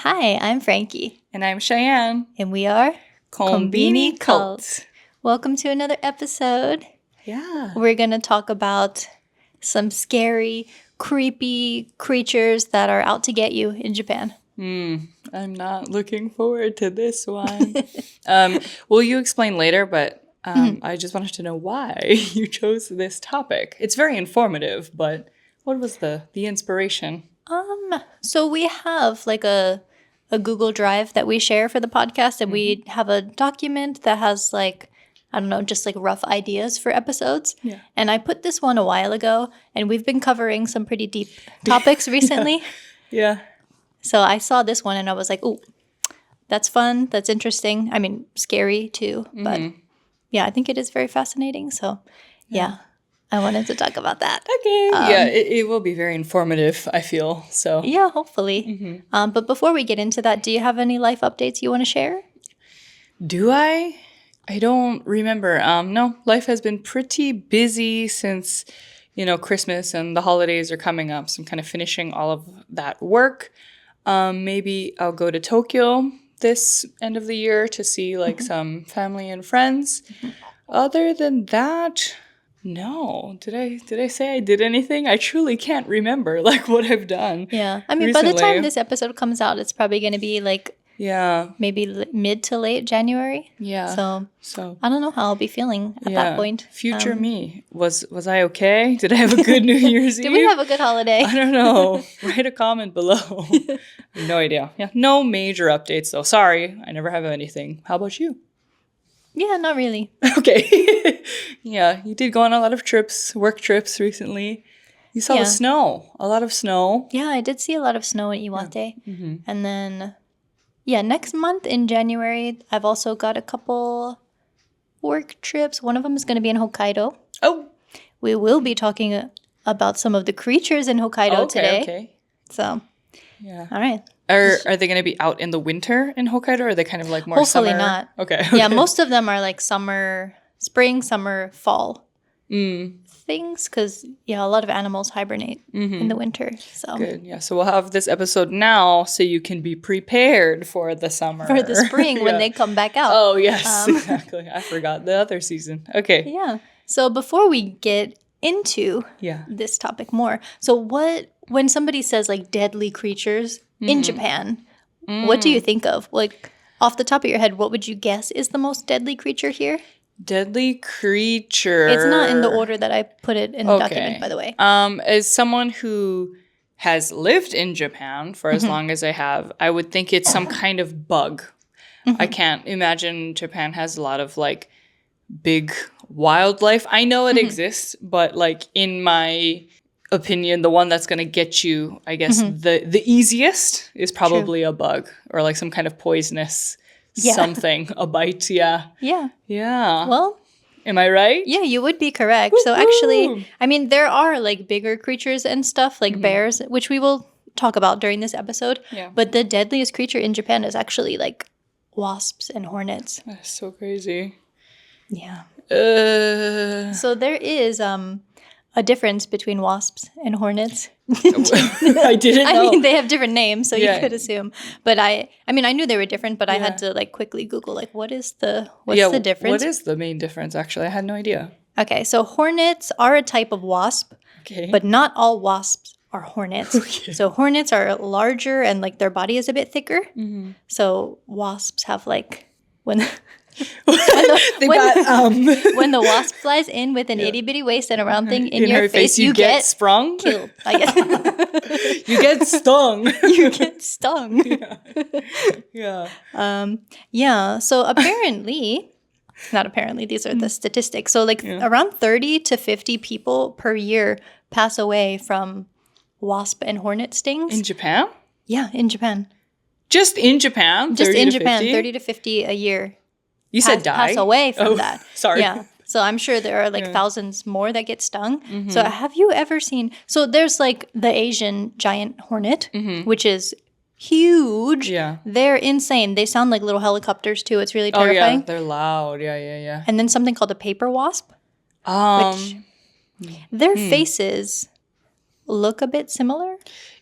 Hi, I'm Frankie. And I'm Cheyenne. And we are Conbini Cult. Welcome to another episode. Yeah. We're going to talk about some scary, creepy creatures that are out to get you in Japan. I'm not looking forward to this one. Will you explain later, but I just wanted to know why you chose this topic. It's very informative, but what was the inspiration? So we have like a Google Drive that we share for the podcast, and we have a document that has like, I don't know, just like rough ideas for episodes. Yeah. And I put this one a while ago, and we've been covering some pretty deep topics recently. Yeah. So I saw this one and I was like, oh, that's fun. That's interesting. I mean, scary too. But yeah, I think it is very fascinating. So yeah, I wanted to talk about that. Okay. It will be very informative, I feel. So yeah, hopefully. But before we get into that, do you have any life updates you want to share? Do I? I don't remember. No, life has been pretty busy since, Christmas and the holidays are coming up. So I'm kind of finishing all of that work. Maybe I'll go to Tokyo this end of the year to see like some family and friends. Other than that, no. Did I say I did anything? I truly can't remember like what I've done. Yeah. I mean, recently. By the time this episode comes out, it's probably going to be like maybe mid to late January. Yeah. So I don't know how I'll be feeling at that point. Future me. Was I okay? Did I have a good New Year's Eve? Did we have a good holiday? I don't know. Write a comment below. No idea. Yeah. No major updates though. Sorry. I never have anything. How about you? Yeah, not really. Okay. Yeah. You did go on a lot of trips, work trips recently. You saw the snow. A lot of snow. Yeah, I did see a lot of snow in Iwate. Yeah. And then next month in January, I've also got a couple work trips. One of them is going to be in Hokkaido. Oh. We will be talking about some of the creatures in Hokkaido today. Okay. So, yeah. All right. Are they going to be out in the winter in Hokkaido, or are they kind of like more Hopefully summer? Not. Okay. Yeah, most of them are like spring, summer, fall things, because a lot of animals hibernate in the winter. So good. Yeah. So we'll have this episode now, so you can be prepared for the summer, for the spring when they come back out. Oh yes, exactly. I forgot the other season. Okay. Yeah. So before we get into this topic more, so when somebody says like deadly creatures in Japan, what do you think of? Like off the top of your head, what would you guess is the most deadly creature here? Deadly creature. It's not in the order that I put it in the document, by the way. As someone who has lived in Japan for as long as I have, I would think it's some kind of bug. I can't imagine Japan has a lot of like big wildlife. I know it exists, but like in my opinion, the one that's going to get you, I guess, the easiest is probably a bug or like some kind of poisonous something, a bite. Yeah. Well, am I right? Yeah, you would be correct. Woo-hoo! So actually, I mean, there are like bigger creatures and stuff like bears, which we will talk about during this episode. Yeah. But the deadliest creature in Japan is actually like wasps and hornets. That's so crazy. Yeah. So there is a difference between wasps and hornets. I didn't know. I mean, they have different names, so you could assume. But I knew they were different, but I had to like quickly Google like what's the difference? What is the main difference? Actually, I had no idea. Okay, so hornets are a type of wasp, but not all wasps are hornets. Okay. So hornets are larger and like their body is a bit thicker. So wasps have like when the wasp flies in with an itty bitty waist and a round thing in your face, you get sprung, killed. I guess you get stung. You get stung. Yeah. So apparently, not apparently, these are the statistics. So like around 30 to 50 people per year pass away from wasp and hornet stings in Japan. Yeah, in Japan. Just in Japan. Just in Japan, 30 to 50 a year. You said die? Pass away from that. Sorry. Yeah. So I'm sure there are like thousands more that get stung. So have you ever seen... So there's like the Asian giant hornet, which is huge. Yeah. They're insane. They sound like little helicopters too. It's really terrifying. Oh, yeah. They're loud. Yeah. And then something called a paper wasp. Which their faces look a bit similar.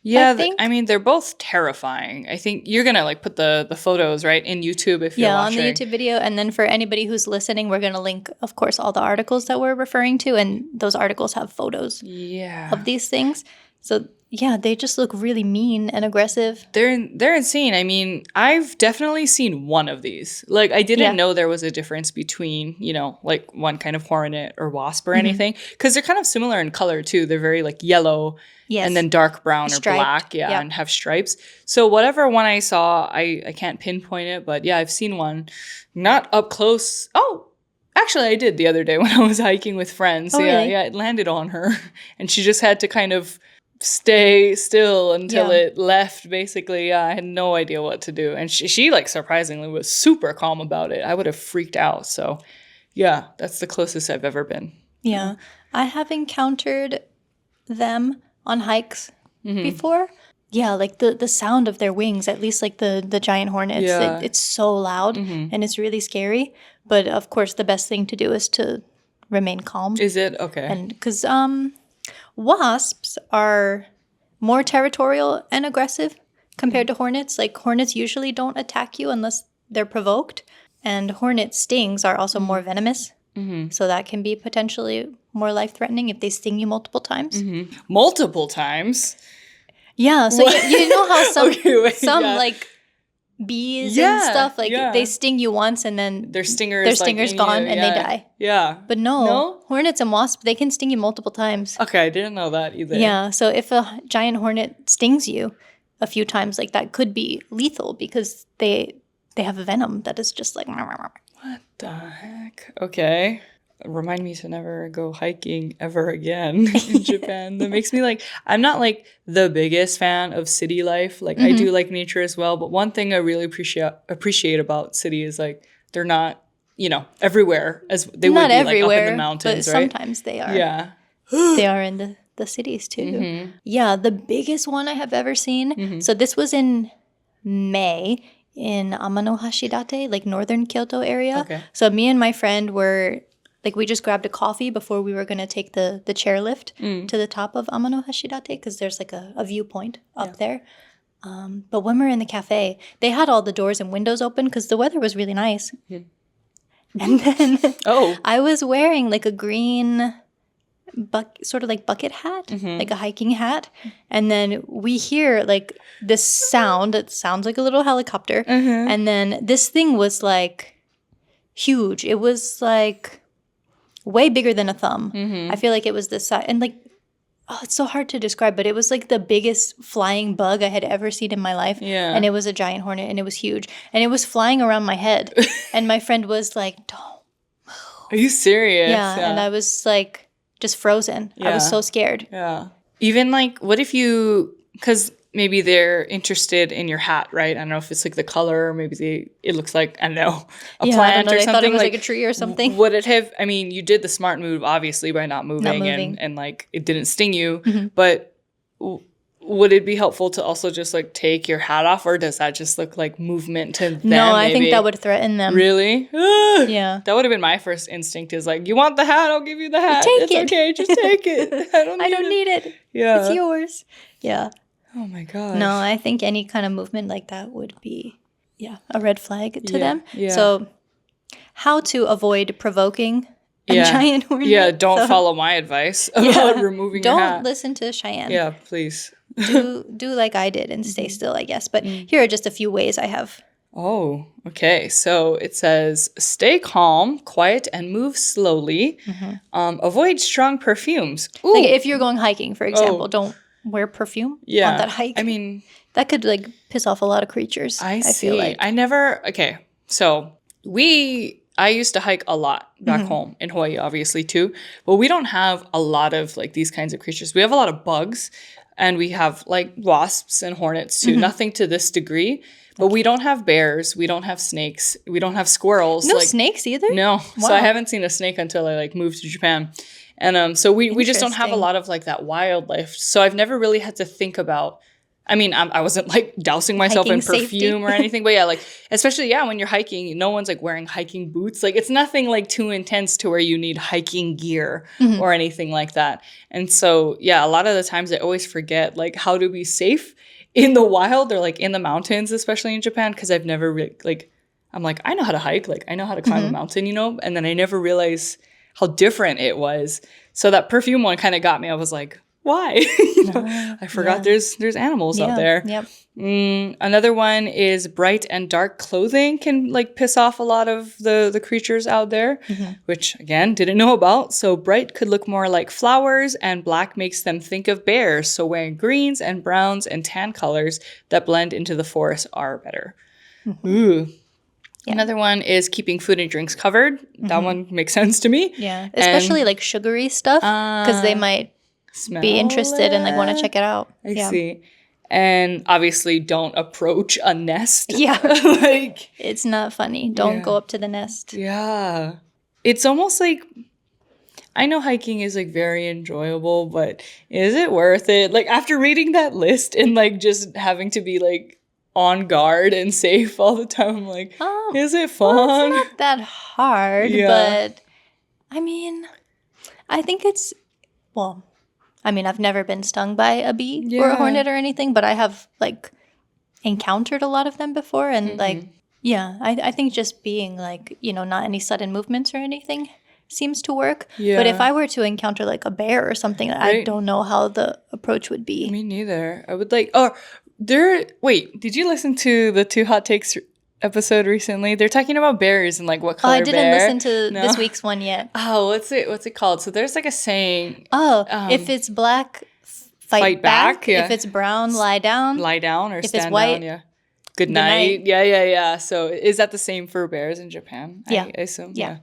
Yeah, I think. I mean, they're both terrifying. I think you're going to like put the photos, right, in YouTube if you're watching. Yeah, on the YouTube video. And then for anybody who's listening, we're going to link, of course, all the articles that we're referring to. And those articles have photos of these things. So, yeah, they just look really mean and aggressive. They're insane. I mean, I've definitely seen one of these. Like, I didn't know there was a difference between, you know, like one kind of hornet or wasp or anything. Because they're kind of similar in color, too. They're very, like, yellow and then dark brown or black. Yeah, and have stripes. So whatever one I saw, I can't pinpoint it. But, yeah, I've seen one. Not up close. Oh, actually, I did the other day when I was hiking with friends. Oh, really? Yeah, it landed on her. And she just had to kind of stay still until it left, basically. Yeah, I had no idea what to do. And she like, surprisingly was super calm about it. I would have freaked out. So, yeah, that's the closest I've ever been. Yeah. I have encountered them on hikes before. Yeah, like the sound of their wings, at least like the giant hornets, it's so loud and it's really scary. But, of course, the best thing to do is to remain calm. Is it? Okay. And because wasps are more territorial and aggressive compared to hornets. Like, hornets usually don't attack you unless they're provoked. And hornet stings are also more venomous. So that can be potentially more life-threatening if they sting you multiple times. Multiple times? Yeah. So you know how some like bees and stuff, like they sting you once and then their stinger's gone and they die. Yeah. But no, hornets and wasps, they can sting you multiple times. Okay, I didn't know that either. Yeah, so if a giant hornet stings you a few times, like that could be lethal because they have a venom that is just like... What the heck? Okay. Remind me to never go hiking ever again in Japan. That makes me like, I'm not like the biggest fan of city life. Like I do like nature as well. But one thing I really appreciate about city is like they're not, you know, everywhere as they would be like up in the mountains, but right? sometimes they are. Yeah. They are in the cities too. Yeah, the biggest one I have ever seen. So this was in May in Amano Hashidate, like northern Kyoto area. Okay. So me and my friend were... Like, we just grabbed a coffee before we were going to take the chairlift to the top of Amano Hashidate because there's, like, a viewpoint up there. But when we were in the cafe, they had all the doors and windows open because the weather was really nice. And then I was wearing, like, a green sort of, like, bucket hat, like a hiking hat. And then we hear, like, this sound. It sounds like a little helicopter. And then this thing was, like, huge. It was, like... way bigger than a thumb. I feel like it was this size. And like, it's so hard to describe, but it was like the biggest flying bug I had ever seen in my life. Yeah. And it was a giant hornet and it was huge. And it was flying around my head. And my friend was like, don't move. Are you serious? Yeah. And I was like, just frozen. I was so scared. Yeah. Even like, what if you, because maybe they're interested in your hat, right? I don't know if it's like the color, or maybe it looks like, I don't know, a plant or something. I thought it was like a tree or something. Would it have, I mean, you did the smart move, obviously, by not moving. And like, it didn't sting you. But would it be helpful to also just like take your hat off, or does that just look like movement to them? No, I think that would threaten them. Really? Yeah. That would have been my first instinct is like, you want the hat? I'll give you the hat. Take it. Okay, just take it. I don't need it. Yeah. It's yours. Yeah. Oh my gosh. No, I think any kind of movement like that would be, a red flag to them. Yeah. So how to avoid provoking a giant hornet. Yeah, don't follow my advice about removing your hat. Don't listen to Cheyenne. Yeah, please. do like I did and stay still, I guess. But here are just a few ways I have. Oh, okay. So it says, stay calm, quiet, and move slowly. Avoid strong perfumes. Ooh. Like if you're going hiking, for example, don't wear perfume on that hike. I mean, that could like piss off a lot of creatures. I feel like. So I used to hike a lot back home in Hawaii, obviously too, but we don't have a lot of like these kinds of creatures. We have a lot of bugs and we have like wasps and hornets too, nothing to this degree, but we don't have bears. We don't have snakes. We don't have squirrels. No snakes either? No. Wow. So I haven't seen a snake until I like moved to Japan. And so we just don't have a lot of like that wildlife. So I've never really had to think about I mean, I wasn't like dousing myself in Hiking perfume safety. or anything, but yeah, like especially when you're hiking, no one's like wearing hiking boots. Like it's nothing like too intense to where you need hiking gear or anything like that. And so a lot of the times I always forget like how to be safe in the wild or like in the mountains, especially in Japan, because I've never I'm like, I know how to hike, like I know how to climb a mountain, and then I never realized how different it was. So that perfume one kind of got me. I was like, why? I forgot there's animals out there. Yep. Another one is bright and dark clothing can like piss off a lot of the creatures out there, which again, didn't know about. So bright could look more like flowers and black makes them think of bears. So wearing greens and browns and tan colors that blend into the forest are better. Ooh. Yeah. Another one is keeping food and drinks covered. That one makes sense to me. Yeah, especially like sugary stuff because they might be interested and like want to check it out. I see. And obviously don't approach a nest. Yeah. Like it's not funny. Don't go up to the nest. Yeah. It's almost like I know hiking is like very enjoyable, but is it worth it? Like after reading that list and like just having to be like on guard and safe all the time, I'm like, is it fun? Well, it's not that hard, but I mean, I think it's I've never been stung by a bee or a hornet or anything, but I have like encountered a lot of them before. And like, I think just being like, not any sudden movements or anything seems to work. Yeah. But if I were to encounter like a bear or something, I don't know how the approach would be. Me neither. I would like, wait, did you listen to the Two Hot Takes episode recently? They're talking about bears and like what color bear. I didn't listen to this week's one yet. Oh, what's it called? So there's like a saying. If it's black, fight back. Yeah. If it's brown, lie down. Lie down or if stand it's white, down. Yeah. Good night. Yeah. So is that the same for bears in Japan? Yeah. I assume. Yeah.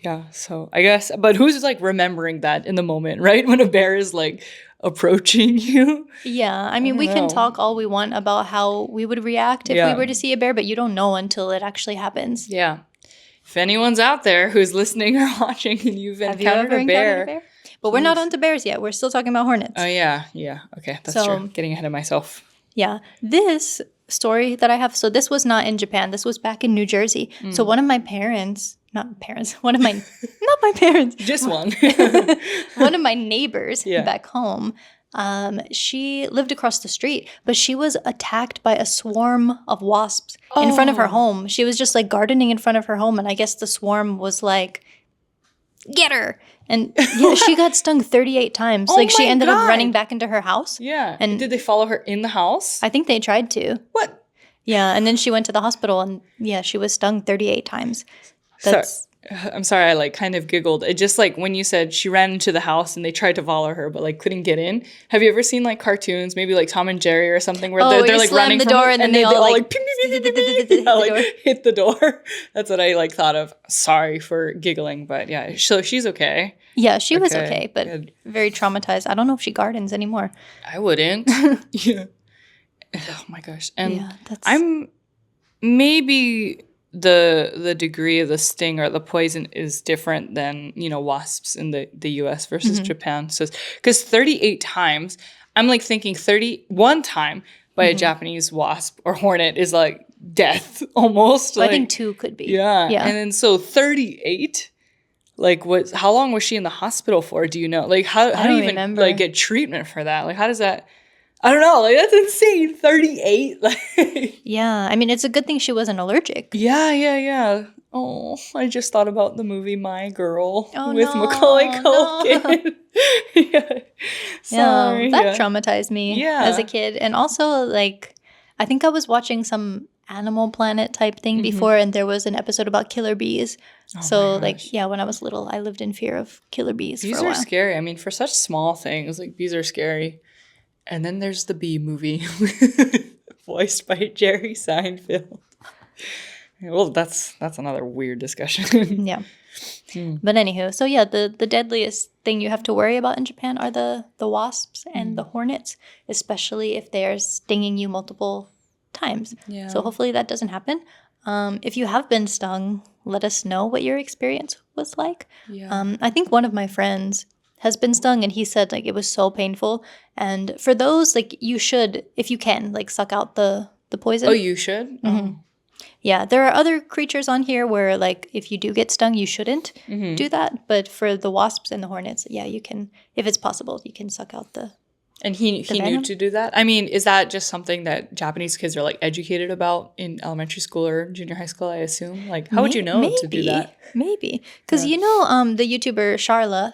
Yeah. So I guess, but who's like remembering that in the moment, right? When a bear is like approaching you. Yeah. I mean, we can talk all we want about how we would react if we were to see a bear, but you don't know until it actually happens. Yeah. If anyone's out there who's listening or watching and you've encountered a bear. But we're not onto bears yet. We're still talking about hornets. Oh, yeah. Yeah. Okay. That's true. Getting ahead of myself. Yeah. This story that I have, so this was not in Japan. This was back in New Jersey. So one of my parents, not my parents. Just one. One of my neighbors back home, she lived across the street, but she was attacked by a swarm of wasps in front of her home. She was just like gardening in front of her home, and I guess the swarm was like, get her. And she got stung 38 times. She ended up running back into her house. Yeah. And did they follow her in the house? I think they tried to. What? Yeah. And then she went to the hospital and she was stung 38 times. I'm sorry, I like kind of giggled. It just like when you said she ran into the house and they tried to follow her but like couldn't get in. Have you ever seen like cartoons, maybe like Tom and Jerry or something where they're like running the door and then they all like hit the door? That's what I like thought of. Sorry for giggling, but yeah, so she's okay. Yeah, she was okay, but very traumatized. I don't know if she gardens anymore. I wouldn't. Yeah. Oh my gosh. And I'm maybe the degree of the sting or the poison is different than, wasps in the US versus Japan. So, because 38 times, I'm like thinking 31 time by a Japanese wasp or hornet is like death almost. Well, I think 2 could be. Yeah. And then so 38, like how long was she in the hospital for? Do you know? Like how do you even remember. Like get treatment for that? Like how does that? I don't know. Like, that's insane. 38. Like, yeah. I mean, it's a good thing she wasn't allergic. Yeah. Oh, I just thought about the movie My Girl with Macaulay Culkin. Yeah. Sorry. That traumatized me as a kid. And also, like, I think I was watching some Animal Planet type thing before, and there was an episode about killer bees. So, like, when I was little, I lived in fear of killer bees for a while. Bees are scary. I mean, for such small things, like, bees are scary. And then there's the Bee movie, voiced by Jerry Seinfeld. Well, that's another weird discussion. Yeah. But anywho, so the deadliest thing you have to worry about in Japan are the wasps and the hornets, especially if they are stinging you multiple times. Yeah. So hopefully that doesn't happen. If you have been stung, let us know what your experience was like. Yeah. I think one of my friends has been stung, and he said like it was so painful. And for those, like you should, if you can, like suck out the poison. Oh, you should? Oh. Yeah, there are other creatures on here where like if you do get stung, you shouldn't do that. But for the wasps and the hornets, yeah, you can, if it's possible, you can suck out the And he knew to do that? I mean, is that just something that Japanese kids are, like, educated about in elementary school or junior high school, I assume? Like, how would you know to do that? Maybe. Because you know the YouTuber Sharla?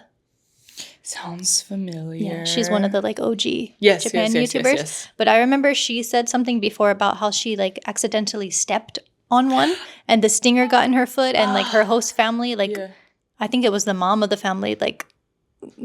Sounds familiar. Yeah, she's one of the, like, OG Japan YouTubers. Yes. But I remember she said something before about how she, like, accidentally stepped on one and the stinger got in her foot and, like, her host family, like, I think it was the mom of the family, like,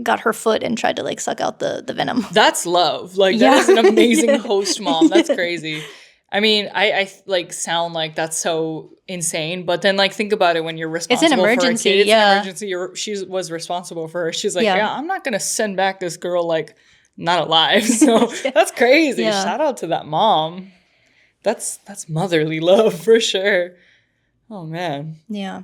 got her foot and tried to like suck out the venom. That's love. Like that is an amazing host mom. That's crazy. I mean, I like sound like that's so insane, but then like think about it when you're responsible. It's an emergency. For a kid. It's an emergency. She was responsible for her. She's like, I'm not gonna send back this girl like not alive. So that's crazy. Shout out to that mom. That's motherly love for sure. Oh man. Yeah.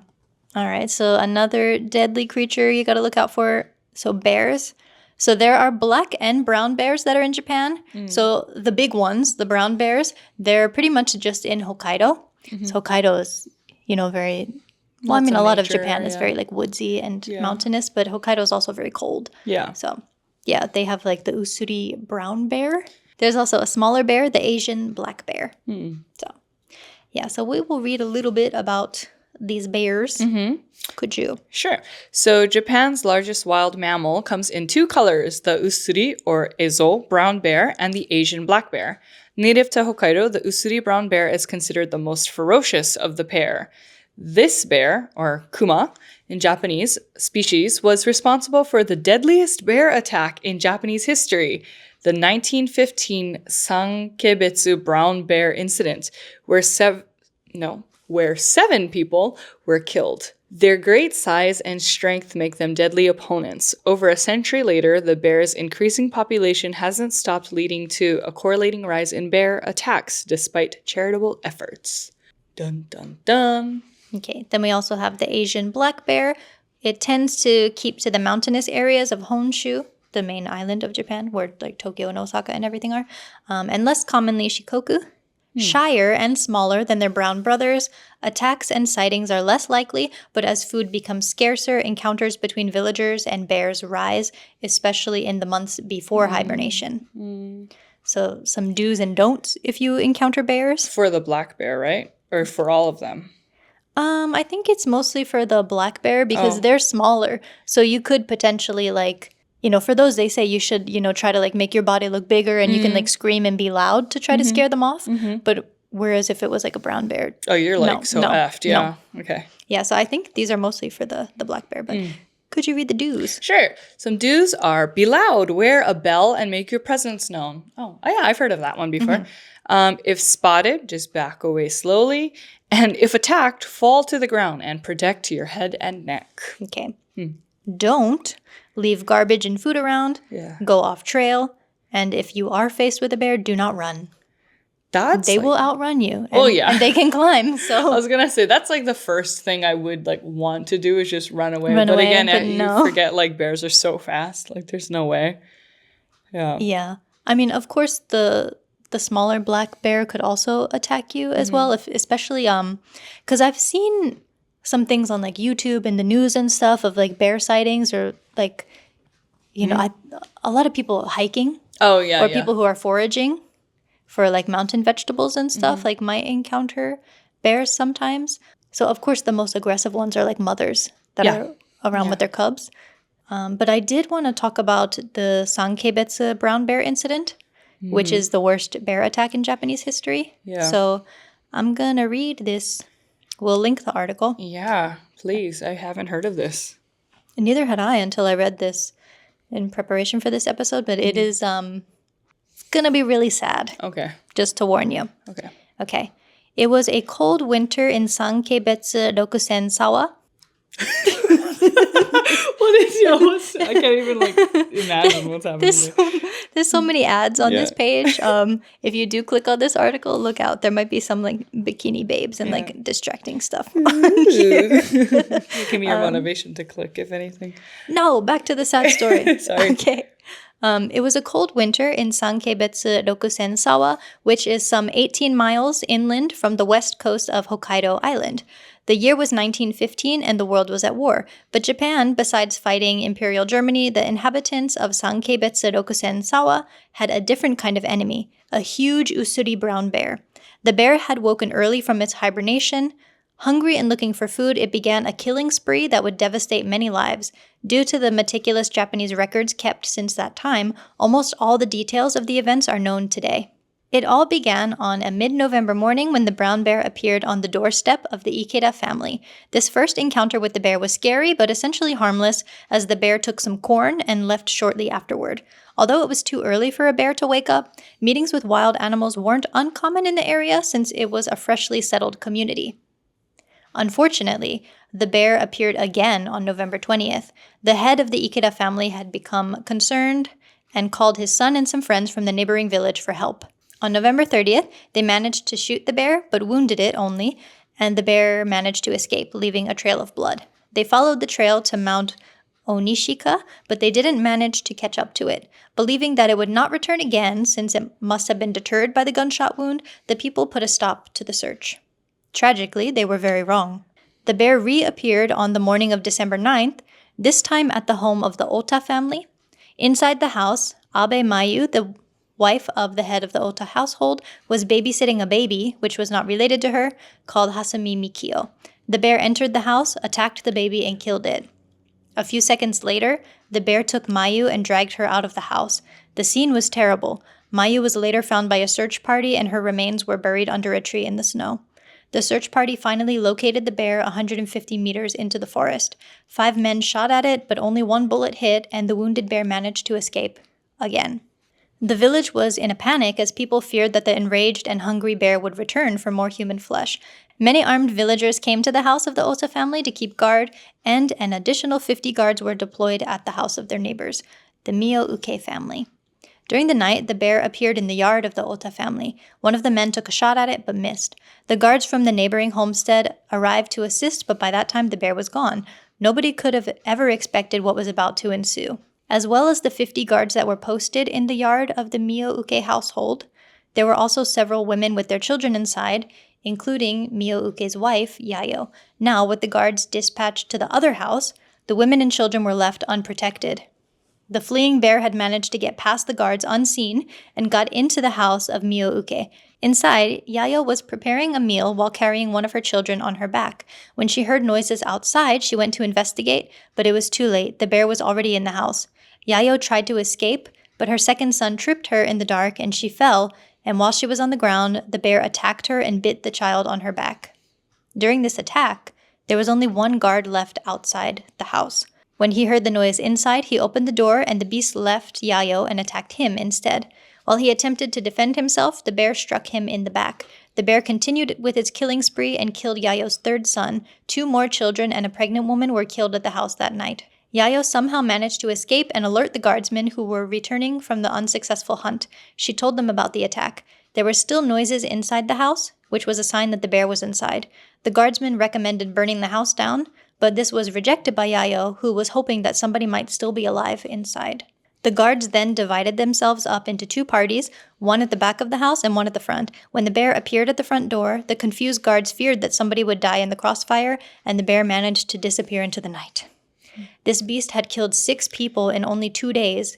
All right. So another deadly creature you got to look out for. So bears. So there are black and brown bears that are in Japan. So the big ones, the brown bears, they're pretty much just in Hokkaido. So Hokkaido is, you know, very, well, I mean, a lot of Japan is very like woodsy and mountainous, but Hokkaido is also very cold. Yeah. So yeah, they have like the usuri brown bear. There's also a smaller bear, the Asian black bear. So yeah, so we will read a little bit about these bears. Could you? Sure. So Japan's largest wild mammal comes in two colors, the usuri or ezo brown bear and the Asian black bear. Native to Hokkaido, the usuri brown bear is considered the most ferocious of the pair. This bear, or kuma in Japanese species, was responsible for the deadliest bear attack in Japanese history, the 1915 Sankebetsu brown bear incident, where seven people were killed. Their great size and strength make them deadly opponents. Over a century later, the bear's increasing population hasn't stopped leading to a correlating rise in bear attacks, despite charitable efforts. Dun, dun, dun. Okay, then we also have the Asian black bear. It tends to keep to the mountainous areas of Honshu, the main island of Japan, where like Tokyo and Osaka and everything are, and less commonly Shikoku. Shyer and smaller than their brown brothers, attacks and sightings are less likely, but as food becomes scarcer, encounters between villagers and bears rise, especially in the months before hibernation. So some do's and don'ts if you encounter bears. For the black bear, right? Or for all of them? I think it's mostly for the black bear because they're smaller. So you could potentially like... You know, for those, they say you should, you know, try to, like, make your body look bigger and you can, like, scream and be loud to try to scare them off. But whereas if it was, like, a brown bear... Oh, you're, like, effed. Yeah. No. Okay. Yeah, so I think these are mostly for the black bear. But could you read the do's? Sure. Some do's are be loud, wear a bell, and make your presence known. Oh yeah, I've heard of that one before. If spotted, just back away slowly. And if attacked, fall to the ground and protect your head and neck. Okay. Don't leave garbage and food around. Go off trail. And if you are faced with a bear, do not run. They will outrun you. And, and they can climb. So I was going to say, that's like the first thing I would like want to do is just run away. But again, you forget like bears are so fast. Like there's no way. Yeah. Yeah. I mean, of course, the smaller black bear could also attack you as well. Especially because I've seen some things on like YouTube and the news and stuff of like bear sightings or like, you know, a lot of people hiking. Or people who are foraging for like mountain vegetables and stuff like might encounter bears sometimes. So of course the most aggressive ones are like mothers that are around with their cubs. But I did want to talk about the Sankebetsu brown bear incident, which is the worst bear attack in Japanese history. So I'm going to read this. We'll link the article. Yeah, please. I haven't heard of this. And neither had I until I read this in preparation for this episode, but it is it's going to be really sad. Okay. Just to warn you. Okay. It was a cold winter in Sankebetsu Rokusen Sawa. I can't even like imagine what's happening. There's so many ads on this page. If you do click on this article, look out. There might be some like bikini babes and like distracting stuff on here. Give me your motivation to click, if anything. No, back to the sad story. Sorry. Okay. It was a cold winter in Sankeibetsu Rokusen Sawa, which is some 18 miles inland from the west coast of Hokkaido Island. The year was 1915 and the world was at war. But Japan, besides fighting Imperial Germany, the inhabitants of Sankeibetsu Rokusen Sawa had a different kind of enemy, a huge usuri brown bear. The bear had woken early from its hibernation. Hungry and looking for food, it began a killing spree that would devastate many lives. Due to the meticulous Japanese records kept since that time, almost all the details of the events are known today. It all began on a mid-November morning when the brown bear appeared on the doorstep of the Ikeda family. This first encounter with the bear was scary, but essentially harmless, as the bear took some corn and left shortly afterward. Although it was too early for a bear to wake up, meetings with wild animals weren't uncommon in the area since it was a freshly settled community. Unfortunately, the bear appeared again on November 20th. The head of the Ikeda family had become concerned and called his son and some friends from the neighboring village for help. On November 30th, they managed to shoot the bear, but wounded it only, and the bear managed to escape, leaving a trail of blood. They followed the trail to Mount Onishika, but they didn't manage to catch up to it. Believing that it would not return again, since it must have been deterred by the gunshot wound, the people put a stop to the search. Tragically, they were very wrong. The bear reappeared on the morning of December 9th, this time at the home of the Ota family. Inside the house, Abe Mayu, the wife of the head of the Ota household, was babysitting a baby, which was not related to her, called Hasumi Mikio. The bear entered the house, attacked the baby, and killed it. A few seconds later, the bear took Mayu and dragged her out of the house. The scene was terrible. Mayu was later found by a search party, and her remains were buried under a tree in the snow. The search party finally located the bear 150 meters into the forest. 5 men shot at it, but only 1 bullet hit, and the wounded bear managed to escape again. The village was in a panic as people feared that the enraged and hungry bear would return for more human flesh. Many armed villagers came to the house of the Ota family to keep guard, and an additional 50 guards were deployed at the house of their neighbors, the Mio-uke family. During the night, the bear appeared in the yard of the Ota family. One of the men took a shot at it, but missed. The guards from the neighboring homestead arrived to assist, but by that time the bear was gone. Nobody could have ever expected what was about to ensue. As well as the 50 guards that were posted in the yard of the Mio-uke household, there were also several women with their children inside, including Mio-uke's wife, Yayo. Now, with the guards dispatched to the other house, the women and children were left unprotected. The fleeing bear had managed to get past the guards unseen and got into the house of Mio-uke. Inside, Yayo was preparing a meal while carrying one of her children on her back. When she heard noises outside, she went to investigate, but it was too late. The bear was already in the house. Yayo tried to escape, but her second son tripped her in the dark and she fell, and while she was on the ground, the bear attacked her and bit the child on her back. During this attack, there was only 1 guard left outside the house. When he heard the noise inside, he opened the door and the beast left Yayo and attacked him instead. While he attempted to defend himself, the bear struck him in the back. The bear continued with its killing spree and killed Yayo's 3rd son. 2 more children and a pregnant woman were killed at the house that night. Yayo somehow managed to escape and alert the guardsmen who were returning from the unsuccessful hunt. She told them about the attack. There were still noises inside the house, which was a sign that the bear was inside. The guardsmen recommended burning the house down, but this was rejected by Yayo, who was hoping that somebody might still be alive inside. The guards then divided themselves up into 2 parties, one at the back of the house and one at the front. When the bear appeared at the front door, the confused guards feared that somebody would die in the crossfire, and the bear managed to disappear into the night. This beast had killed 6 people in only 2 days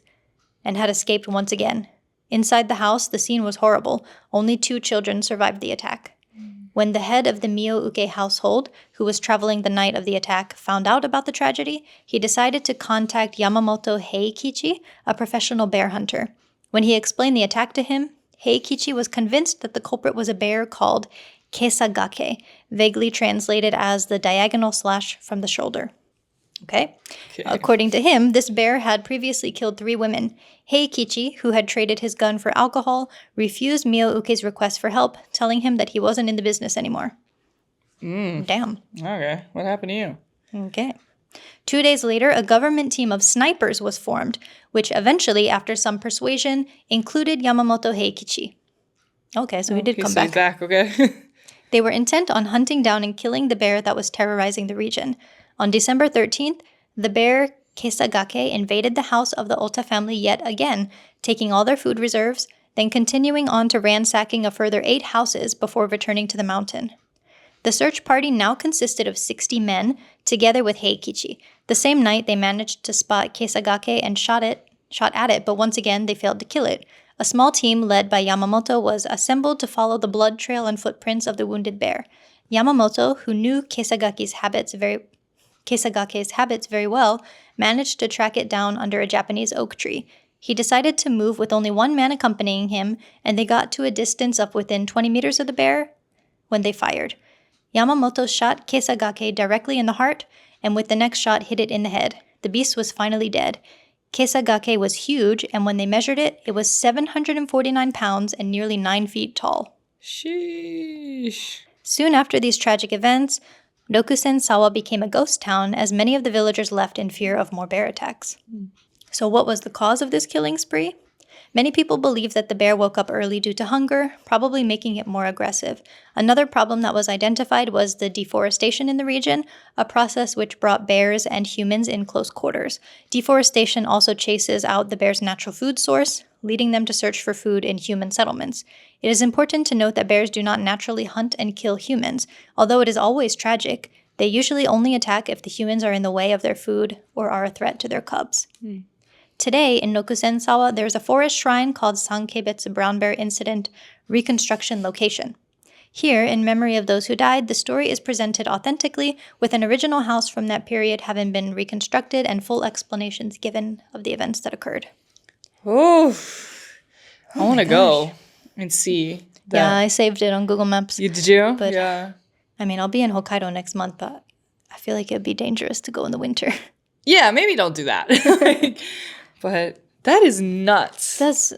and had escaped once again. Inside the house, the scene was horrible. Only 2 children survived the attack. When the head of the Mio-uke household, who was traveling the night of the attack, found out about the tragedy, he decided to contact Yamamoto Heikichi, a professional bear hunter. When he explained the attack to him, Heikichi was convinced that the culprit was a bear called kesagake, vaguely translated as the diagonal slash from the shoulder. Okay? According to him, this bear had previously killed 3 women. Heikichi, who had traded his gun for alcohol, refused Mio-uke's request for help, telling him that he wasn't in the business anymore. Damn. Okay. What happened to you? Okay. 2 days later, a government team of snipers was formed, which eventually, after some persuasion, included Yamamoto Heikichi. Okay, so he did come back. He's back, okay. They were intent on hunting down and killing the bear that was terrorizing the region. On December 13th, the bear Kesagake invaded the house of the Ota family yet again, taking all their food reserves, then continuing on to ransacking a further 8 houses before returning to the mountain. The search party now consisted of 60 men, together with Heikichi. The same night, they managed to spot Kesagake and shot at it, but once again, they failed to kill it. A small team led by Yamamoto was assembled to follow the blood trail and footprints of the wounded bear. Yamamoto, who knew Kesagake's habits very well, managed to track it down under a Japanese oak tree. He decided to move with only one man accompanying him, and they got to a distance of within 20 meters of the bear when they fired. Yamamoto shot Kesagake directly in the heart, and with the next shot hit it in the head. The beast was finally dead. Kesagake was huge, and when they measured it, it was 749 pounds and nearly 9 feet tall. Sheesh. Soon after these tragic events, Dokusen-sawa became a ghost town as many of the villagers left in fear of more bear attacks. So what was the cause of this killing spree? Many people believe that the bear woke up early due to hunger, probably making it more aggressive. Another problem that was identified was the deforestation in the region, a process which brought bears and humans in close quarters. Deforestation also chases out the bear's natural food source, leading them to search for food in human settlements. It is important to note that bears do not naturally hunt and kill humans. Although it is always tragic, they usually only attack if the humans are in the way of their food or are a threat to their cubs. Today, in Dokusen-sawa, there's a forest shrine called Sankebetsu Brown Bear Incident Reconstruction Location. Here, in memory of those who died, the story is presented authentically, with an original house from that period having been reconstructed and full explanations given of the events that occurred. Oh, I want to go and see that. Yeah, I saved it on Google Maps. Did you? But, yeah. I mean, I'll be in Hokkaido next month, but I feel like it'd be dangerous to go in the winter. Yeah, maybe don't do that. But that is nuts. That's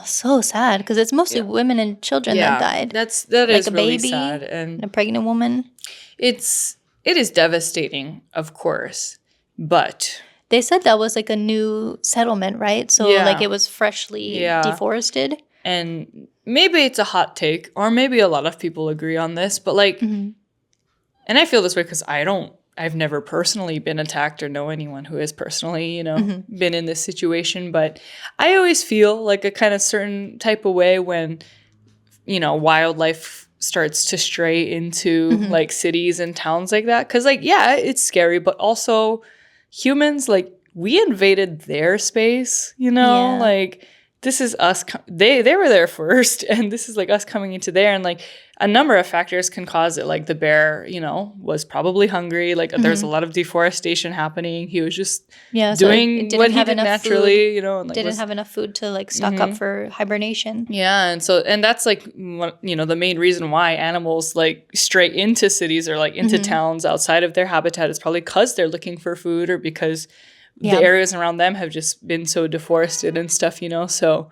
so sad because it's mostly women and children that died. That like is a really baby sad, and a pregnant woman. It is devastating, of course, but they said that was like a new settlement, right? So like it was freshly deforested. And maybe it's a hot take, or maybe a lot of people agree on this, but like, and I feel this way because I've never personally been attacked or know anyone who has personally, been in this situation. But I always feel like a kind of certain type of way when, wildlife starts to stray into like cities and towns like that. Because like, yeah, it's scary, but also humans, like we invaded their space, like this is us. They were there first, and this is like us coming into there, and like a number of factors can cause it. Like the bear, was probably hungry. Like there's a lot of deforestation happening. He was just doing what he did naturally, and like didn't have enough food to like stock up for hibernation. Yeah, and that's like the main reason why animals like stray into cities or like into towns outside of their habitat is probably because they're looking for food or because the areas around them have just been so deforested and stuff, So,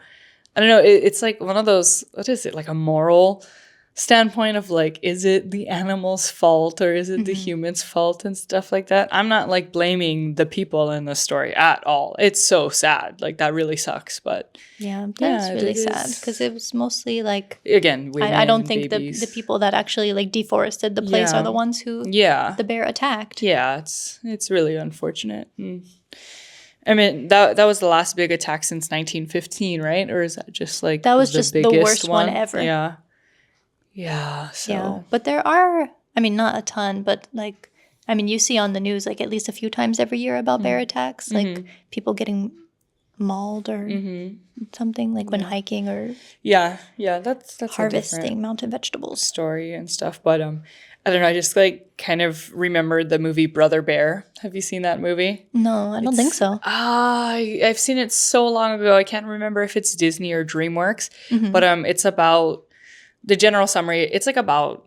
I don't know. It's like one of those, what is it, like a moral standpoint of like, is it the animal's fault or is it the human's fault and stuff like that? I'm not like blaming the people in the story at all. It's so sad. Like that really sucks. But that's really sad because it was mostly like, again, women, I don't think babies. the people that actually like deforested the place are the ones who the bear attacked. Yeah, it's really unfortunate. I mean, that was the last big attack since 1915, right? Or is that just like that was just the worst one ever? Yeah. Yeah. So. Yeah. But there are, I mean, not a ton, but like, I mean, you see on the news like at least a few times every year about bear attacks, like people getting mauled or something, like when hiking or that's harvesting mountain vegetables story and stuff. But I don't know. I just like kind of remembered the movie Brother Bear. Have you seen that movie? No, I don't think so. I've seen it so long ago. I can't remember if it's Disney or DreamWorks. But it's about the general summary. It's like about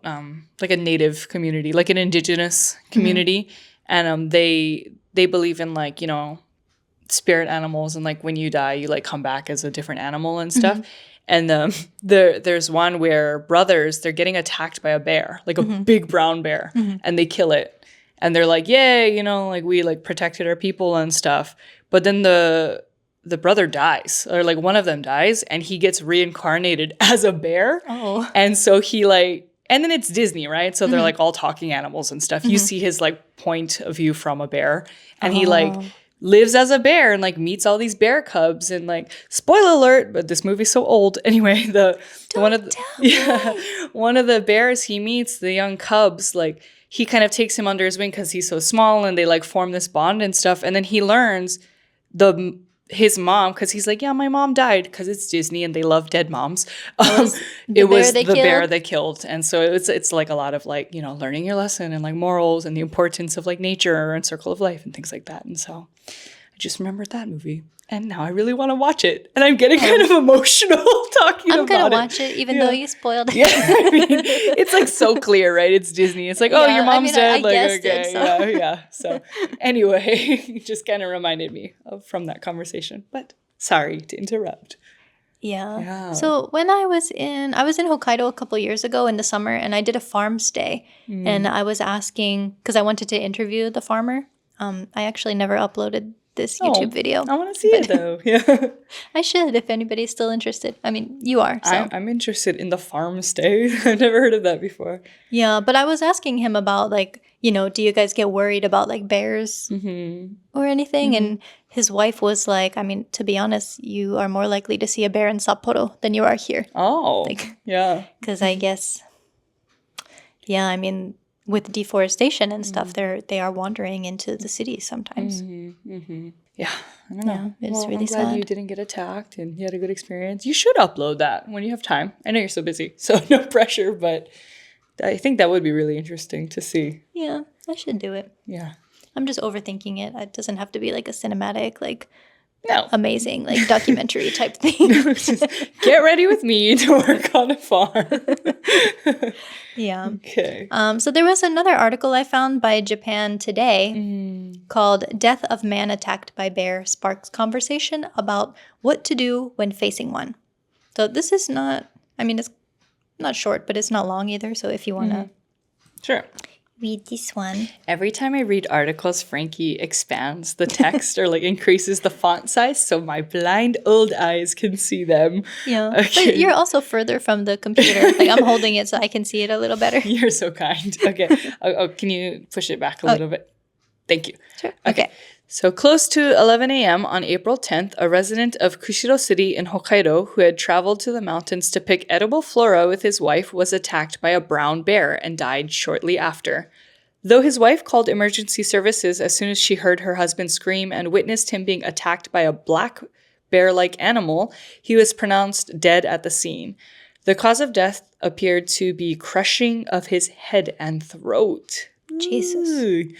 like a native community, like an indigenous community, and they believe in like spirit animals, and like when you die, you like come back as a different animal and stuff. And there's one where brothers, they're getting attacked by a bear, like a big brown bear, and they kill it. And they're like, yay, like we like protected our people and stuff. But then the brother dies, or like one of them dies, and he gets reincarnated as a bear. Oh. And so he like, and then it's Disney, right? So they're like all talking animals and stuff. You see his like point of view from a bear, and he like lives as a bear and like meets all these bear cubs, and like spoiler alert, but this movie's so old. Anyway, one of the bears he meets, the young cubs, like he kind of takes him under his wing because he's so small, and they like form this bond and stuff. And then he learns his mom, because he's like, yeah, my mom died, because it's Disney and they love dead moms. It was the bear they killed. And so it's like a lot of like, learning your lesson and like morals and the importance of like nature and circle of life and things like that. And so I just remembered that movie. And now I really want to watch it. And I'm getting kind of emotional talking about it. I'm going to watch it, even though you spoiled it. Yeah, I mean, it's like so clear, right? It's Disney. It's like, your mom's dead. I guessed okay, it, so. yeah. So anyway, it just kind of reminded me from that conversation. But sorry to interrupt. Yeah. So when I was in Hokkaido a couple years ago in the summer, and I did a farm stay. And I was asking, because I wanted to interview the farmer. I actually never uploaded this YouTube video. I want to see it though. Yeah. I should, if anybody's still interested. I mean, you are. So. I'm interested in the farm stay. I've never heard of that before. Yeah, but I was asking him about like, do you guys get worried about like bears or anything? And his wife was like, I mean, to be honest, you are more likely to see a bear in Sapporo than you are here. Oh, yeah. Because I guess, I mean, with deforestation and stuff, they are wandering into the cities sometimes. Yeah, I don't know. It's really I'm glad sad. you didn't get attacked and you had a good experience. You should upload that when you have time. I know you're so busy, so no pressure, but I think that would be really interesting to see. Yeah, I should do it. Yeah. I'm just overthinking it. It doesn't have to be like a cinematic, like no. amazing, like documentary type thing. Get ready with me to work on a farm. Yeah. Okay. So there was another article I found by Japan Today called "Death of Man Attacked by Bear Sparks Conversation About What to Do When Facing One." So this is not, I mean, it's not short, but it's not long either. So if you want to Sure. read this one. Every time I read articles, Frankie expands the text or like increases the font size so my blind old eyes can see them. Yeah. Okay. But you're also further from the computer. Like I'm holding it so I can see it a little better. You're so kind. Okay. Can you push it back a little bit? Thank you. Sure. Okay. So close to 11 a.m. on April 10th, a resident of Kushiro City in Hokkaido who had traveled to the mountains to pick edible flora with his wife was attacked by a brown bear and died shortly after. Though his wife called emergency services as soon as she heard her husband scream and witnessed him being attacked by a black bear-like animal, he was pronounced dead at the scene. The cause of death appeared to be crushing of his head and throat. Jesus. Ooh.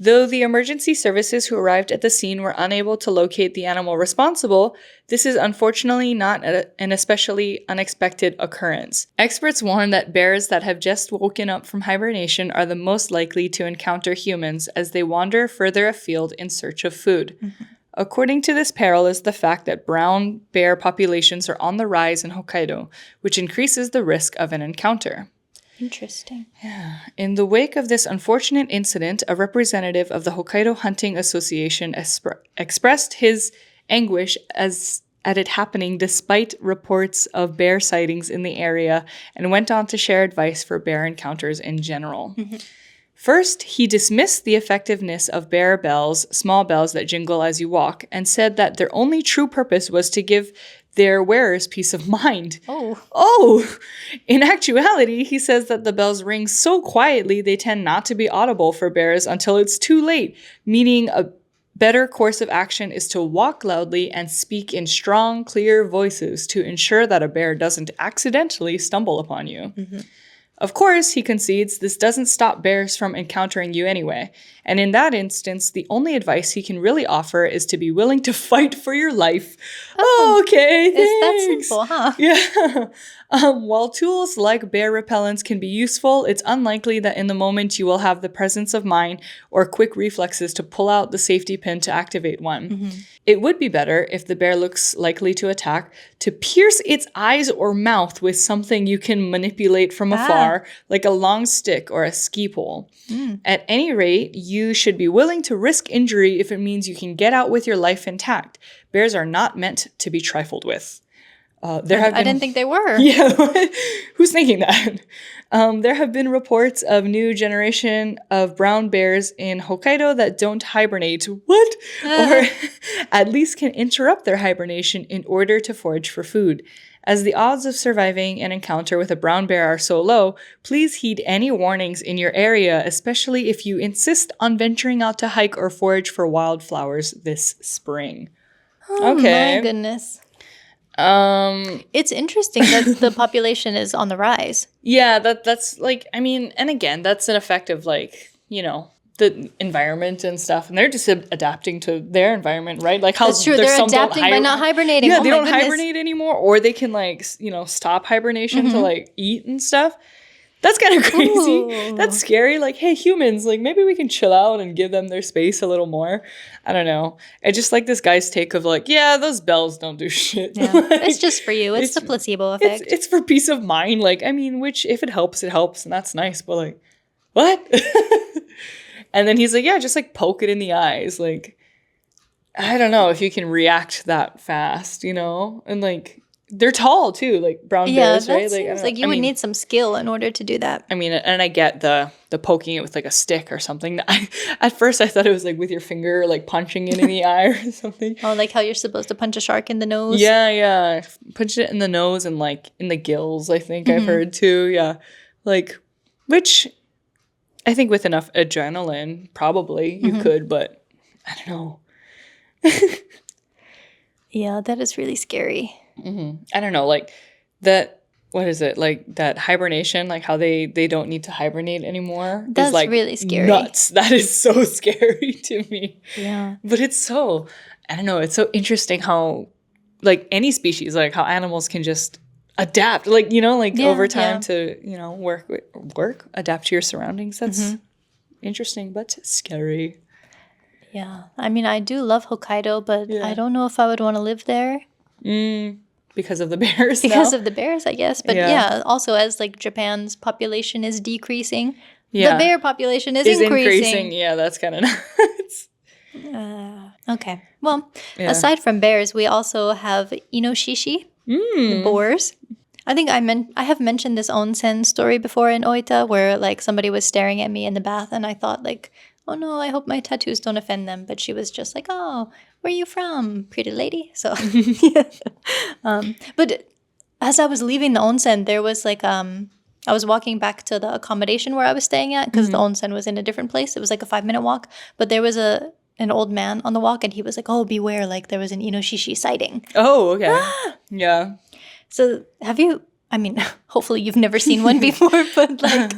Though the emergency services who arrived at the scene were unable to locate the animal responsible, this is unfortunately not an especially unexpected occurrence. Experts warn that bears that have just woken up from hibernation are the most likely to encounter humans as they wander further afield in search of food. According to this peril is the fact that brown bear populations are on the rise in Hokkaido, which increases the risk of an encounter. Interesting. Yeah. In the wake of this unfortunate incident, a representative of the Hokkaido Hunting Association expressed his anguish at it happening despite reports of bear sightings in the area and went on to share advice for bear encounters in general. First, he dismissed the effectiveness of bear bells, small bells that jingle as you walk, and said that their only true purpose was to give their wearers peace of mind. Oh! In actuality, he says that the bells ring so quietly they tend not to be audible for bears until it's too late, meaning a better course of action is to walk loudly and speak in strong, clear voices to ensure that a bear doesn't accidentally stumble upon you. Of course, he concedes, this doesn't stop bears from encountering you anyway. And in that instance, the only advice he can really offer is to be willing to fight for your life. Oh, okay, thanks. It's that simple, huh? Yeah. While tools like bear repellents can be useful, it's unlikely that in the moment you will have the presence of mind or quick reflexes to pull out the safety pin to activate one. Mm-hmm. It would be better, if the bear looks likely to attack, to pierce its eyes or mouth with something you can manipulate from afar, like a long stick or a ski pole. At any rate, you should be willing to risk injury if it means you can get out with your life intact. Bears are not meant to be trifled with. I didn't think they were. Yeah, who's thinking that? There have been reports of new generation of brown bears in Hokkaido that don't hibernate. What? Or at least can interrupt their hibernation in order to forage for food. As the odds of surviving an encounter with a brown bear are so low, please heed any warnings in your area, especially if you insist on venturing out to hike or forage for wildflowers this spring. Oh, my goodness. It's interesting that the population is on the rise. Yeah, that's like, I mean, and again, that's an effect of like, you know, the environment and stuff, and they're just adapting to their environment, right? Like how that's true. They're adapting by not hibernating. Yeah, they don't hibernate anymore, or they can like, you know, stop hibernation to like eat and stuff. That's kind of crazy. Ooh. That's scary. Like, hey, humans, like maybe we can chill out and give them their space a little more. I don't know. I just like this guy's take of like, yeah, those bells don't do shit. Yeah. Like, it's just for you. It's the placebo effect. It's for peace of mind. Like, I mean, which if it helps, it helps, and that's nice. But like, what? And then he's like, yeah, just like poke it in the eyes. Like, I don't know if you can react that fast, you know, and like. They're tall too, like brown bears, right? Like you would need some skill in order to do that. I mean, and I get the poking it with like a stick or something. At first I thought it was like with your finger, like punching it in the eye or something. Oh, like how you're supposed to punch a shark in the nose? Yeah. Punch it in the nose and like in the gills, I think I've heard too. Yeah. Like, which I think with enough adrenaline, probably you could, but I don't know. Yeah, that is really scary. I don't know, like that, what is it? Like that hibernation, like how they don't need to hibernate anymore. That's like really scary. Nuts. That is so scary to me. Yeah. But it's so, I don't know, it's so interesting how, like any species, like how animals can just adapt, like, you know, like over time to, you know, adapt to your surroundings. That's interesting, but scary. Yeah. I mean, I do love Hokkaido, but I don't know if I would want to live there. Because of the bears? Because of the bears, I guess. But yeah, also as like Japan's population is decreasing, the bear population is increasing. Yeah, that's kind of nuts. Okay. Well, aside from bears, we also have inoshishi, the boars. I think I have mentioned this onsen story before in Oita where like somebody was staring at me in the bath and I thought like, oh no, I hope my tattoos don't offend them. But she was just like, oh, where are you from, pretty lady? So, but as I was leaving the onsen, there was like, I was walking back to the accommodation where I was staying at because the onsen was in a different place. It was like a 5-minute walk. But there was an old man on the walk and he was like, oh, beware, like there was an inoshishi sighting. Oh, okay. Yeah. So have you, I mean, hopefully you've never seen one before, but like...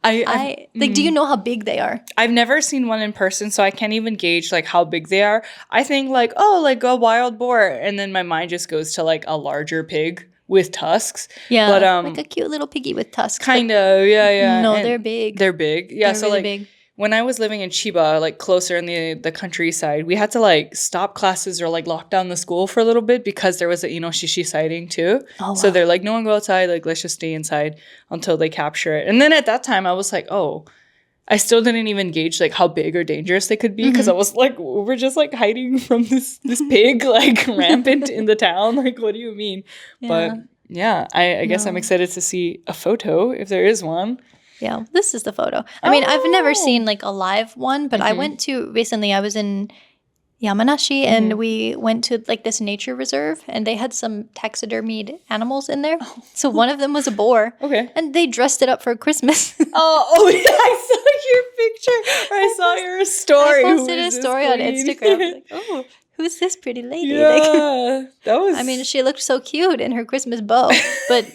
I do you know how big they are? I've never seen one in person, so I can't even gauge like how big they are. I think like, oh, like a wild boar, and then my mind just goes to like a larger pig with tusks. Yeah, but like a cute little piggy with tusks. Kind of, yeah. No, they're big. They're big. Yeah, they're so really like big. When I was living in Chiba, like closer in the countryside, we had to like stop classes or like lock down the school for a little bit because there was an inoshishi sighting too. Oh, wow. So they're like, no one go outside, like let's just stay inside until they capture it. And then at that time I was like, oh, I still didn't even gauge like how big or dangerous they could be because I was like, we're just like hiding from this pig like rampant in the town. Like, what do you mean? Yeah. But yeah, I guess I'm excited to see a photo if there is one. Yeah, this is the photo. I mean, I've never seen like a live one, but I went to recently. I was in Yamanashi and we went to like this nature reserve and they had some taxidermied animals in there. So one of them was a boar. Okay. And they dressed it up for Christmas. Oh yeah, I saw your picture. Or I saw your story. I posted a story on Instagram. I was like, oh, who's this pretty lady? Yeah, like, that was... I mean, she looked so cute in her Christmas bow, but...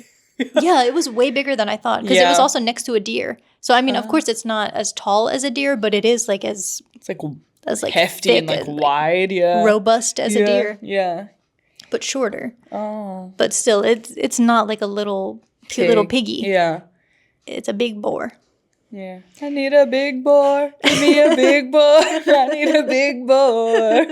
Yeah, it was way bigger than I thought because it was also next to a deer. So I mean, of course, it's not as tall as a deer, but it is like as hefty and like wide, robust as a deer. Yeah. but shorter. Oh. But still, it's not like a little cute little piggy. Yeah. It's a big boar. Yeah. I need a big boar. Give me a big boar. I need a big boar.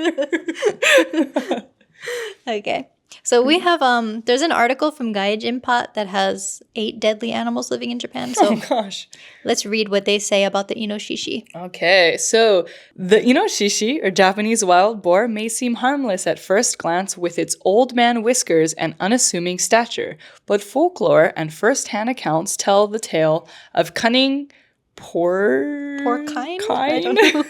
Okay. So we have there's an article from Genkan that has 8 deadly animals living in Japan. So oh gosh. Let's read what they say about the inoshishi. Okay, so the inoshishi, or Japanese wild boar, may seem harmless at first glance with its old man whiskers and unassuming stature, but folklore and first-hand accounts tell the tale of cunning porcine? I don't know.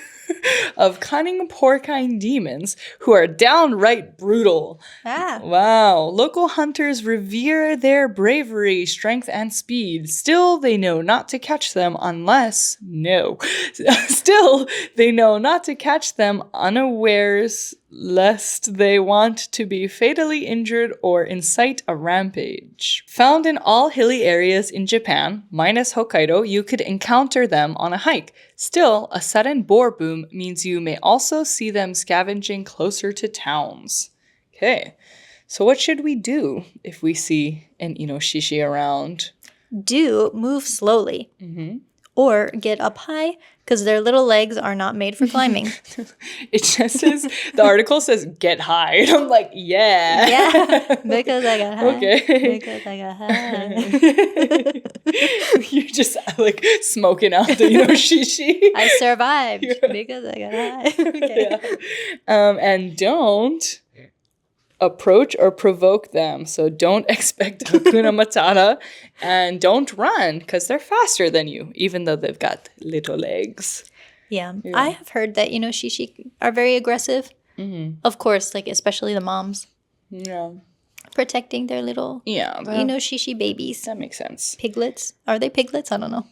Of cunning porcine demons who are downright brutal. Ah. Wow. Local hunters revere their bravery, strength, and speed. Still, they know not to catch them unawares, lest they want to be fatally injured or incite a rampage. Found in all hilly areas in Japan, minus Hokkaido, you could encounter them on a hike. Still, a sudden boar boom means you may also see them scavenging closer to towns. Okay, so what should we do if we see an inoshishi around? Move slowly. Or get up high, because their little legs are not made for climbing. It just says, the article says, get high. And I'm like, yeah. Yeah, because I got high. Okay. Because I got high. You're just like smoking out the inoshishi. I survived because I got high. Okay. Yeah. And don't approach or provoke them. So don't expect Hakuna Matata, and don't run because they're faster than you, even though they've got little legs. Yeah. I have heard that inoshishi are very aggressive. Of course, like especially the moms. Yeah. Protecting their little inoshishi babies. That makes sense. Piglets. Are they piglets? I don't know.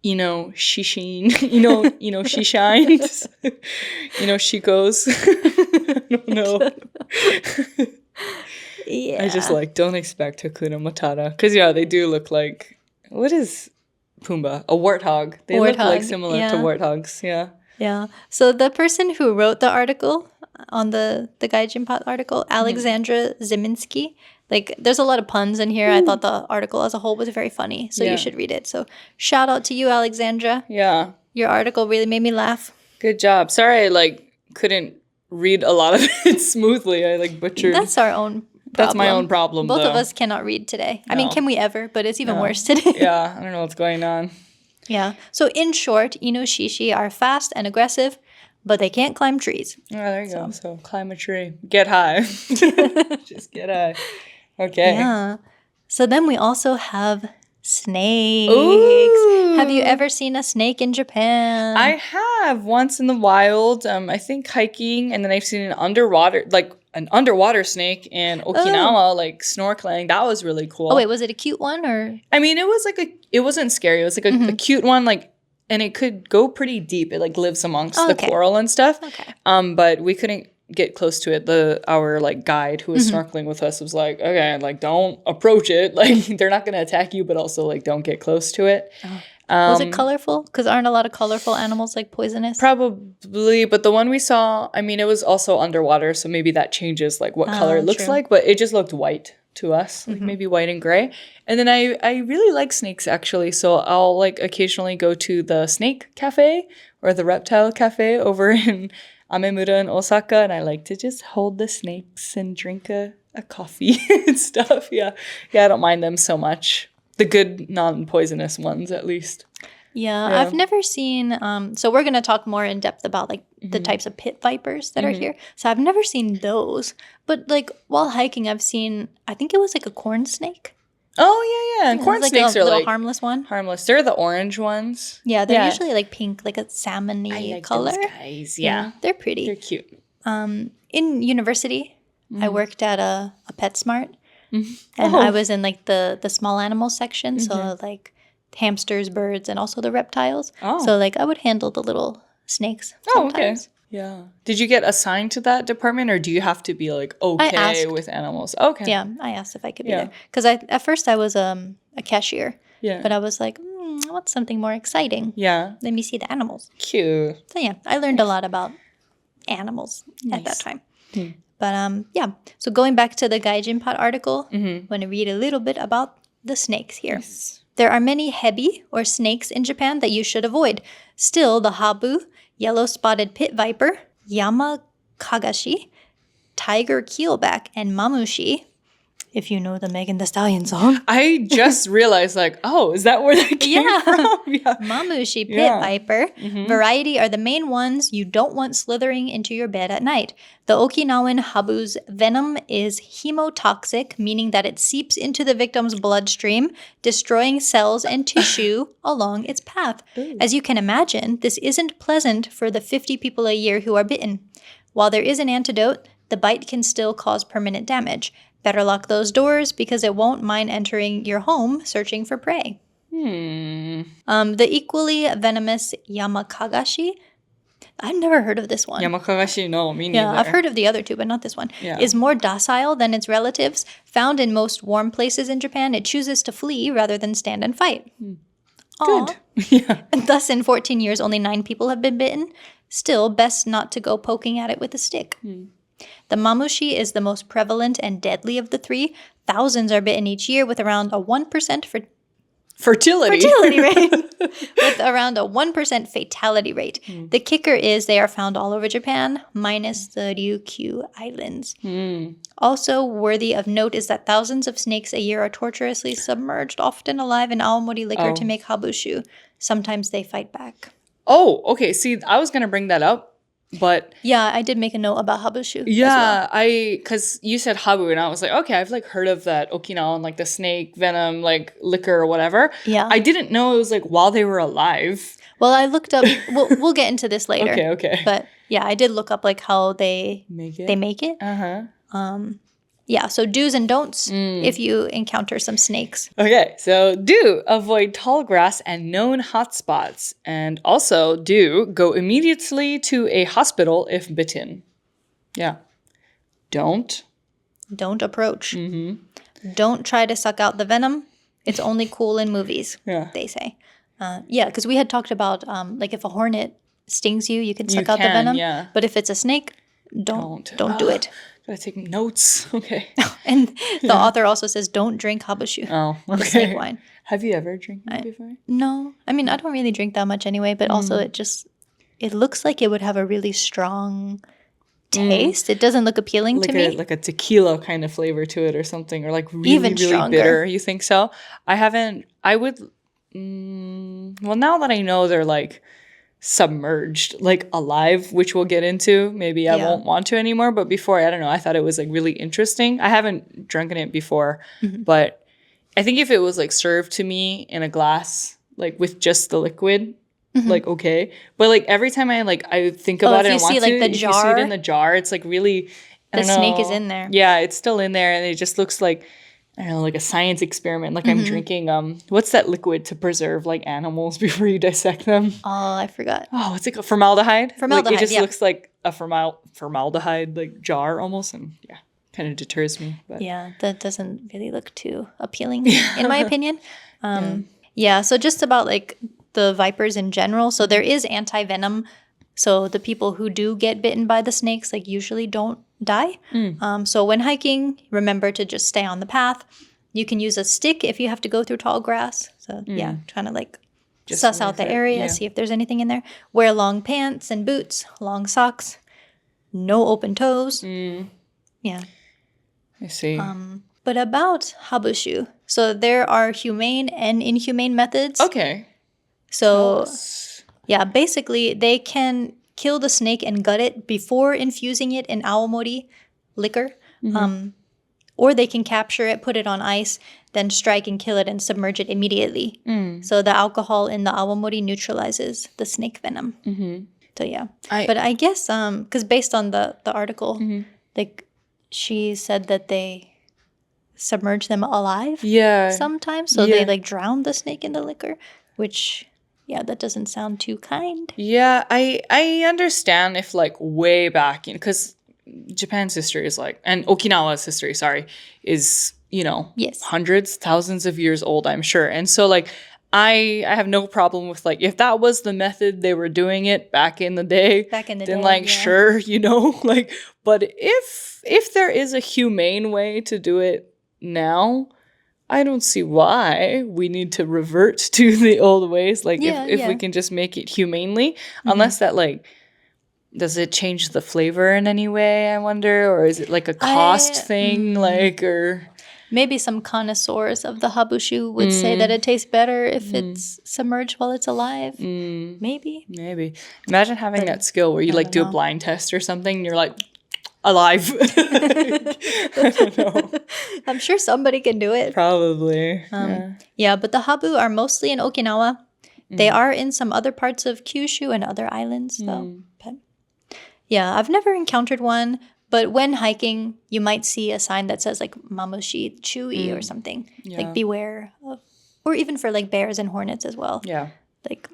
Shishin. Shishines. Shikos. I don't know. Yeah. I just don't expect Hakuna Matata. Because, they do look like, what is Pumbaa? A warthog. They look like similar to warthogs. Yeah. Yeah. So the person who wrote the article on the Gaijin Pot article, Alexandra Ziminski, there's a lot of puns in here. I thought the article as a whole was very funny. So you should read it. So shout out to you, Alexandra. Yeah. Your article really made me laugh. Good job. Sorry I couldn't read a lot of it smoothly. I butchered. That's our own problem. That's my own problem, Both though. of us cannot read today. No. I mean, can we ever? But it's even worse today. Yeah, I don't know what's going on. Yeah. So in short, inoshishi are fast and aggressive, but they can't climb trees. Oh, there you go. So climb a tree. Get high. Just get high. Okay. Yeah. So then we also have snakes. Ooh. Have you ever seen a snake in Japan? I have once in the wild. I think hiking, and then I've seen an underwater snake in Okinawa, snorkeling. That was really cool. Oh wait, was it a cute one or? I mean, it was it wasn't scary. It was a cute one, and it could go pretty deep. It lives amongst the coral and stuff. Okay. But we couldn't get close to it. Our guide who was snorkeling with us was like, okay, don't approach it. They're not gonna attack you, but also don't get close to it. Oh. Was it colorful? Because aren't a lot of colorful animals poisonous? Probably, but the one we saw, I mean, it was also underwater, so maybe that changes what color it looks like, but it just looked white to us, maybe white and gray. And then I really like snakes, actually, so I'll occasionally go to the snake cafe or the reptile cafe over in Amemura in Osaka, and I like to just hold the snakes and drink a coffee and stuff. Yeah, I don't mind them so much. The good non-poisonous ones, at least. Yeah, I've never seen, so we're going to talk more in depth about the types of pit vipers that are here. So I've never seen those. But while hiking, I've seen, I think it was a corn snake. Oh, yeah. And corn snakes are little harmless one. Harmless. They're the orange ones. Yeah, they're usually pink, a salmon-y color. Those guys, yeah. They're pretty. They're cute. In university, I worked at a PetSmart. And I was in the small animal section, so hamsters, birds, and also the reptiles. Oh. So I would handle the little snakes sometimes. Oh, okay. Yeah. Did you get assigned to that department, or do you have to be okay with animals? Okay. Yeah, I asked if I could be there. Because at first I was a cashier. Yeah. But I was I want something more exciting. Yeah. Let me see the animals. Cute. So yeah, I learned a lot about animals at that time. But yeah, so going back to the Gaijin Pot article, I'm going to read a little bit about the snakes here. Yes. There are many hebi, or snakes, in Japan that you should avoid. Still, the habu, yellow-spotted pit viper, yamakagashi, tiger keelback, and mamushi, if you know the Megan Thee Stallion song. I just realized, like, oh, is that where that came from? Yeah. Mamushi, pit viper. Variety are the main ones you don't want slithering into your bed at night. The Okinawan habu's venom is hemotoxic, meaning that it seeps into the victim's bloodstream, destroying cells and tissue along its path. Ooh. As you can imagine, this isn't pleasant for the 50 people a year who are bitten. While there is an antidote, the bite can still cause permanent damage. Better lock those doors because it won't mind entering your home searching for prey. The equally venomous yamakagashi, I've never heard of this one. Yamakagashi, no, me neither. Yeah, I've heard of the other two, but not this one. Yeah. Is more docile than its relatives. Found in most warm places in Japan, it chooses to flee rather than stand and fight. Good. Yeah. Thus, in 14 years, only 9 people have been bitten. Still, best not to go poking at it with a stick. The mamushi is the most prevalent and deadly of the 3. Thousands are bitten each year with around a 1% fertility rate. With around a 1% fatality rate. The kicker is they are found all over Japan, minus the Ryukyu Islands. Also worthy of note is that thousands of snakes a year are torturously submerged, often alive, in awamori liquor to make habushu. Sometimes they fight back. Oh, okay. See, I was going to bring that up. But yeah, I did make a note about habushu. Yeah, because you said habu, and I was like, okay, I've like heard of that Okinawan, like the snake venom, like liquor or whatever. Yeah, I didn't know it was like while they were alive. Well, I looked up. We'll get into this later. Okay. But yeah, I did look up like how they make it. Yeah, so do's and don'ts if you encounter some snakes. Okay, so do avoid tall grass and known hotspots. And also do go immediately to a hospital if bitten. Yeah. Don't approach. Don't try to suck out the venom. It's only cool in movies, they say. Yeah, because we had talked about like if a hornet stings you, you can suck out the venom. Yeah. But if it's a snake, don't do it. Gotta take notes. Okay. And the author also says, don't drink habushu. Oh, okay. The snake wine. Have you ever drinking it before? No. I mean, I don't really drink that much anyway, but also it looks like it would have a really strong taste. It doesn't look appealing to me. Like a tequila kind of flavor to it or something, or like really bitter. You think so? I would, well, now that I know they're like submerged, like alive, which we'll get into. Maybe I won't want to anymore. But before, I don't know. I thought it was like really interesting. I haven't drunken it before, but I think if it was like served to me in a glass, like with just the liquid, like okay. But like every time I think about it and want to, if you see it in the jar, it's like really, the snake is in there. Yeah, it's still in there, and it just looks like, I don't know, like a science experiment. Like I'm drinking, what's that liquid to preserve like animals before you dissect them? Oh, I forgot. Oh, what's it called? Formaldehyde? Formaldehyde, like, it just looks like a formaldehyde like jar almost, and kind of deters me. But. Yeah, that doesn't really look too appealing in my opinion. So just about like the vipers in general. So there is anti-venom. So the people who do get bitten by the snakes like usually don't die. So when hiking, remember to just stay on the path. You can use a stick if you have to go through tall grass. So trying to like just suss out the area, see if there's anything in there. Wear long pants and boots, long socks, no open toes. Yeah. I see. But about habushu, so there are humane and inhumane methods. Okay. So basically they can kill the snake and gut it before infusing it in awamori liquor. Or they can capture it, put it on ice, then strike and kill it and submerge it immediately. So the alcohol in the awamori neutralizes the snake venom. So yeah. But I guess, because based on the article, like she said that they submerge them alive sometimes. So they like drown the snake in the liquor, which... yeah, that doesn't sound too kind. Yeah, I understand if like way back, because Japan's history is like, and Okinawa's history, is, hundreds, thousands of years old, I'm sure. And so like, I have no problem with like if that was the method they were doing it back in the day. Then like sure, you know, like but if there is a humane way to do it now, I don't see why we need to revert to the old ways. Like if we can just make it humanely, unless that like does it change the flavor in any way, I wonder, or is it like a cost thing like or maybe some connoisseurs of the habushu would say that it tastes better if it's submerged while it's alive. Maybe. Imagine having that skill where you like do a blind test or something and you're like, alive. I don't know. I'm sure somebody can do it. Probably. Yeah, but the habu are mostly in Okinawa. They are in some other parts of Kyushu and other islands, though. But yeah, I've never encountered one. But when hiking, you might see a sign that says like mamushi, chui or something. Like beware of, or even for like bears and hornets as well. Yeah. Like,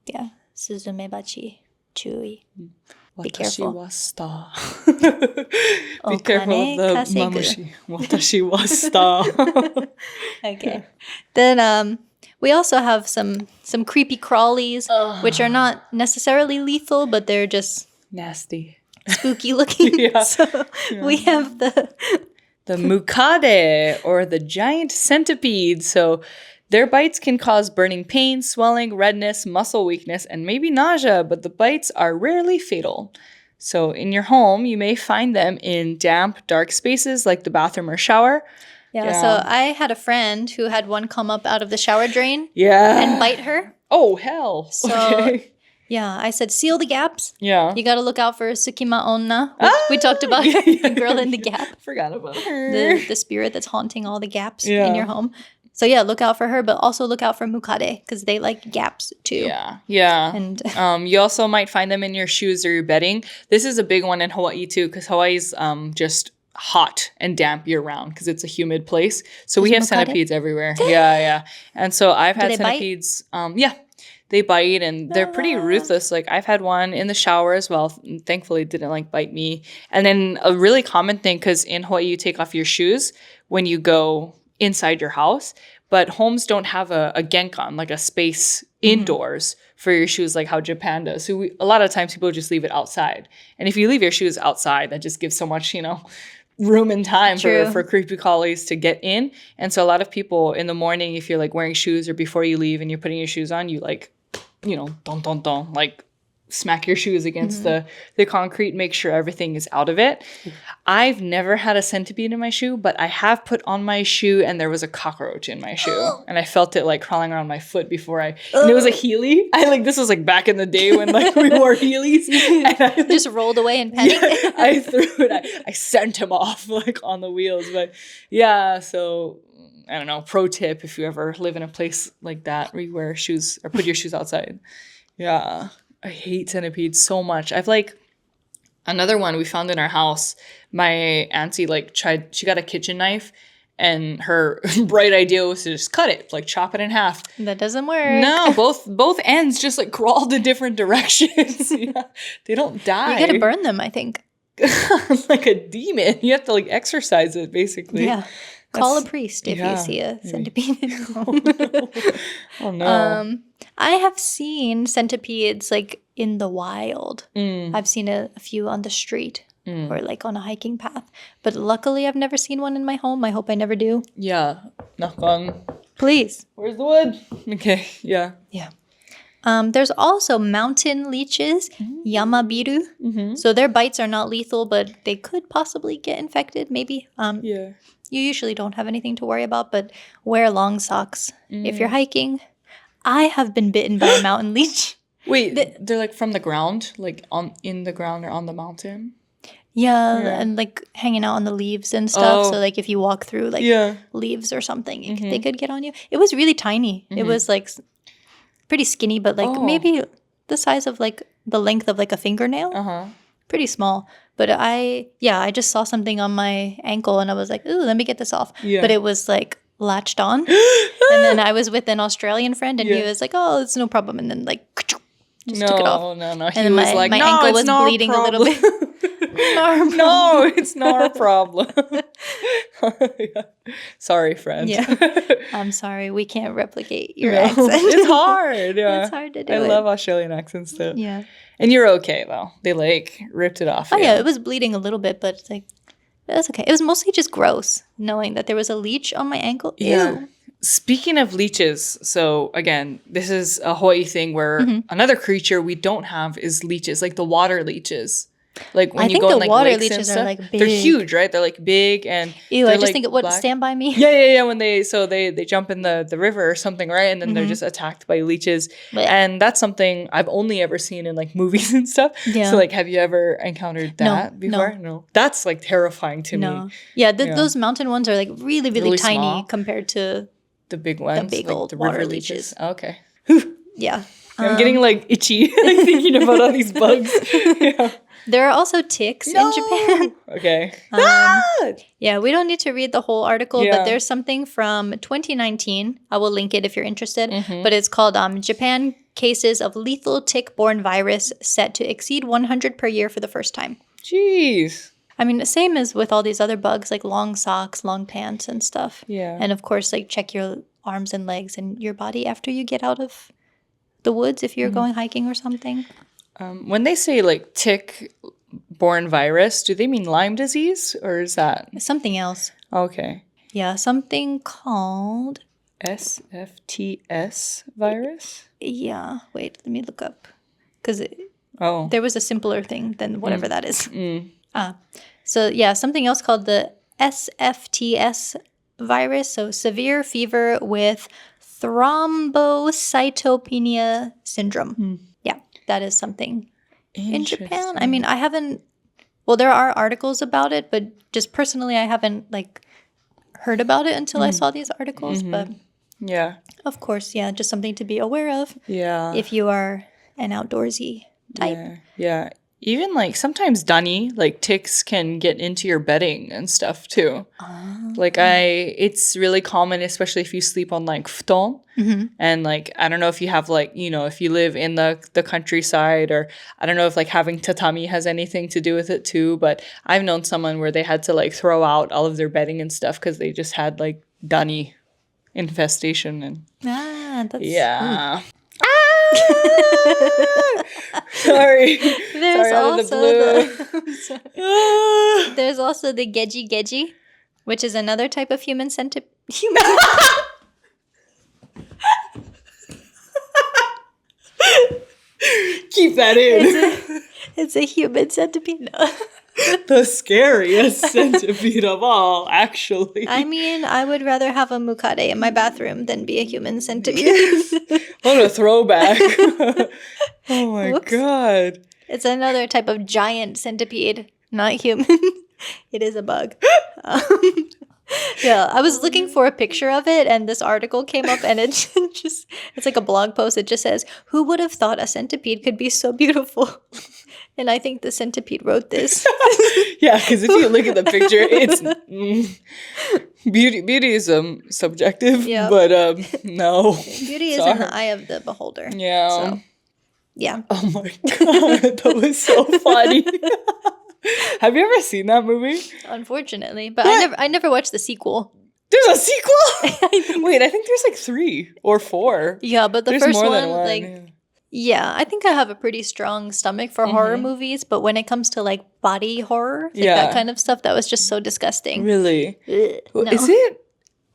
yeah, suzumebachi, chui. Be careful. Be careful of the mamushi. Watashi wa star. Okay. Then we also have some creepy crawlies, which are not necessarily lethal, but they're just nasty. Spooky looking. So we have the mukade or the giant centipede. So their bites can cause burning pain, swelling, redness, muscle weakness, and maybe nausea, but the bites are rarely fatal. So in your home, you may find them in damp, dark spaces like the bathroom or shower. Yeah, so I had a friend who had one come up out of the shower drain and bite her. Oh, hell. So, yeah, I said, seal the gaps. Yeah. You got to look out for Tsukima Onna. We talked about the girl in the gap. Forgot about her. The spirit that's haunting all the gaps in your home. So yeah, look out for her, but also look out for mukade because they like gaps too. Yeah. And you also might find them in your shoes or your bedding. This is a big one in Hawaii too because Hawaii's just hot and damp year round because it's a humid place. So we have centipedes everywhere. Yeah. And so I've had centipedes. They bite and they're pretty ruthless. Like I've had one in the shower as well. Thankfully, it didn't like bite me. And then a really common thing, because in Hawaii, you take off your shoes when you go inside your house, but homes don't have a genkan, like a space indoors for your shoes, like how Japan does. So a lot of times people just leave it outside. And if you leave your shoes outside, that just gives so much, room and time for creepy crawlies to get in. And so a lot of people in the morning, if you're like wearing shoes or before you leave and you're putting your shoes on, you like, don't, like smack your shoes against the concrete, make sure everything is out of it. I've never had a centipede in my shoe, but I have put on my shoe and there was a cockroach in my shoe. And I felt it like crawling around my foot before and it was a Heeley. This was like back in the day when like we wore Heelys. And I just rolled away in panic. I threw it. I sent him off like on the wheels. But yeah, so I don't know, pro tip if you ever live in a place like that where you wear shoes or put your shoes outside. Yeah. I hate centipedes so much. I've like another one we found in our house. My auntie she got a kitchen knife and her bright idea was to just cut it, like chop it in half. That doesn't work. No, both ends just like crawled in different directions. They don't die. You gotta burn them, I think. Like a demon. You have to like exorcise it basically. Yeah. Call a priest if you see a centipede in your home. Oh no. I have seen centipedes like in the wild. I've seen a few on the street or like on a hiking path. But luckily I've never seen one in my home. I hope I never do. Yeah. Knock on. Please. Where's the wood? Okay. Yeah. Yeah. There's also mountain leeches, yamabiru. So their bites are not lethal, but they could possibly get infected, maybe. You usually don't have anything to worry about, but wear long socks if you're hiking. I have been bitten by a mountain leech. Wait, they're like from the ground? Like in the ground or on the mountain? Yeah, and like hanging out on the leaves and stuff. So like if you walk through like leaves or something, they could get on you. It was really tiny. It was like pretty skinny, but like maybe the size of like the length of like a fingernail. Pretty small. But I just saw something on my ankle and I was like, ooh, let me get this off. But it was like latched on. And then I was with an Australian friend and he was like, oh, it's no problem. And then like just took it off. No. And then my ankle was bleeding a little bit. No, it's not our problem. Yeah. Sorry, friend. Yeah. I'm sorry. We can't replicate your accent. It's hard. Yeah. It's hard to do I it. love Australian accents too. Yeah. And you're okay, though. They, like, ripped it off. Oh, yeah. It was bleeding a little bit, but it's like, that's okay. It was mostly just gross knowing that there was a leech on my ankle. Yeah. Ew. Speaking of leeches, so again, this is a Hawaii thing where another creature we don't have is leeches, like the water leeches. Like when I you think go the in like water lakes leeches and stuff, are like big. they're huge, right? They're like big and Ew, I just like think what black. Stand By Me. Yeah. When they jump in the river or something, right? And then they're just attacked by leeches. Blech. And that's something I've only ever seen in like movies and stuff. Yeah. So like, have you ever encountered that before? No. That's like terrifying to me. Yeah, those mountain ones are like really, really tiny small. compared to The big ones, the big like old the water river leeches. Okay. Yeah. I'm getting like itchy like, thinking about all these bugs. Yeah. There are also ticks in Japan. Okay. Yeah, we don't need to read the whole article, Yeah. but there's something from 2019. I will link it if you're interested. But it's called Japan Cases of Lethal Tick-Borne Virus Set to Exceed 100 per year for the first time. Jeez. I mean, same as with all these other bugs, like long socks, long pants, and stuff. Yeah. And of course, like check your arms and legs and your body after you get out of the woods if you're going hiking or something. When they say like tick-borne virus, do they mean Lyme disease or is that Something else. okay? Yeah, something called... SFTS virus? Yeah, wait, let me look up. Because Oh. there was a simpler thing than whatever that is. So yeah, something else called the SFTS virus. So severe fever with thrombocytopenia syndrome. Yeah, that is something in Japan. I mean, I haven't... Well, there are articles about it, but just personally, I haven't like heard about it until I saw these articles. But Yeah. of course, yeah, just something to be aware of Yeah. if you are an outdoorsy type. Yeah. Even like sometimes dani, like ticks can get into your bedding and stuff too. Like it's really common, especially if you sleep on like futon. And like, I don't know if you have like, you know, if you live in the countryside or I don't know if like having tatami has anything to do with it too. But I've known someone where they had to like throw out all of their bedding and stuff because they just had like dani infestation and That's... yeah. Sorry. There's Sorry, out of the blue. There's also the geji geji, which is another type of human centipede. Keep that in. It's a human centipede. No. The scariest centipede of all, actually. I mean, I would rather have a mukade in my bathroom than be a human centipede. What a throwback. Oh my Whoops. god. It's another type of giant centipede, not human. It is a bug. Yeah, I was looking for a picture of it, and this article came up, and it's like a blog post. It just says, "Who would have thought a centipede could be so beautiful?" And I think the centipede wrote this. Yeah, because if you look at the picture, it's beauty is subjective, Yeah. but no. Beauty is in the eye of the beholder. Yeah. So, yeah. Oh my god, that was so funny. Have you ever seen that movie? Unfortunately, but What? I never watched the sequel. There's a sequel? Wait, I think there's like 3 or 4. Yeah, but the There's first more one, than one. like, yeah, I think I have a pretty strong stomach for horror movies, but when it comes to like body horror, like Yeah. that kind of stuff, that was just so disgusting. Really? Ugh, no. Is it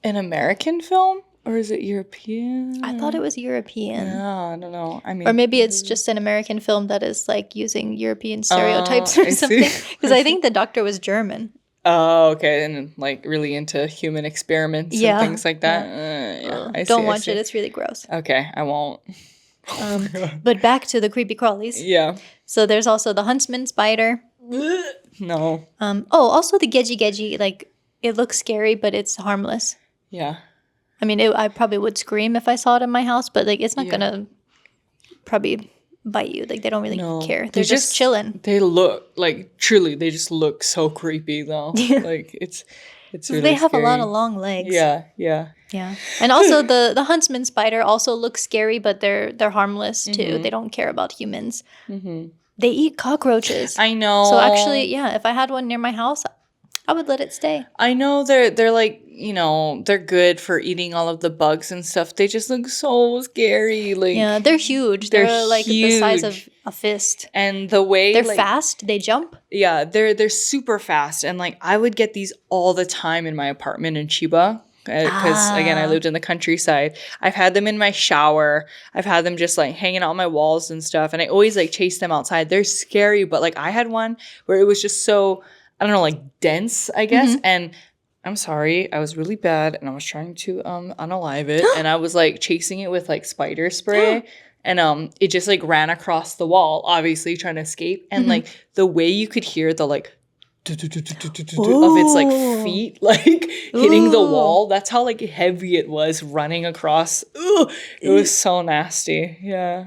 an American film or is it European? I thought it was European. Yeah, I don't know. I mean, Or maybe it's just an American film that is like using European stereotypes or I see. something. Because I think the doctor was German. oh, okay, and like really into human experiments Yeah. and things like that. I Don't see, I watch see. it. It's really gross. Okay, I won't. But back to the creepy crawlies. Yeah. So there's also the huntsman spider. No. Also the geji geji. Like, it looks scary, but it's harmless. Yeah. I mean, I probably would scream if I saw it in my house, but like, it's not gonna probably bite you. Like, they don't really No. care. They're just chilling. They look like truly. They just look so creepy though. Yeah. Like it's really They have scary. a lot of long legs. Yeah. Yeah. And also the huntsman spider also looks scary, but they're harmless too. They don't care about humans. they eat cockroaches. I know. So actually, yeah, if I had one near my house, I would let it stay. I know they're like, you know, they're good for eating all of the bugs and stuff. They just look so scary. Like, yeah, they're huge. They're like huge. the size of a fist. And the way they're fast, they jump. Yeah, they're super fast. And like I would get these all the time in my apartment in Chiba. Because again, I lived in the countryside. I've had them in my shower. I've had them just like hanging out on my walls and stuff. And I always like chase them outside. They're scary, but like I had one where it was just so, I don't know, like dense, I guess. And I'm sorry, I was really bad and I was trying to unalive it. And I was like chasing it with like spider spray. And it just like ran across the wall, obviously trying to escape. And like the way you could hear the like of its like feet like hitting the wall, that's how like heavy it was running across. It was so nasty. Yeah.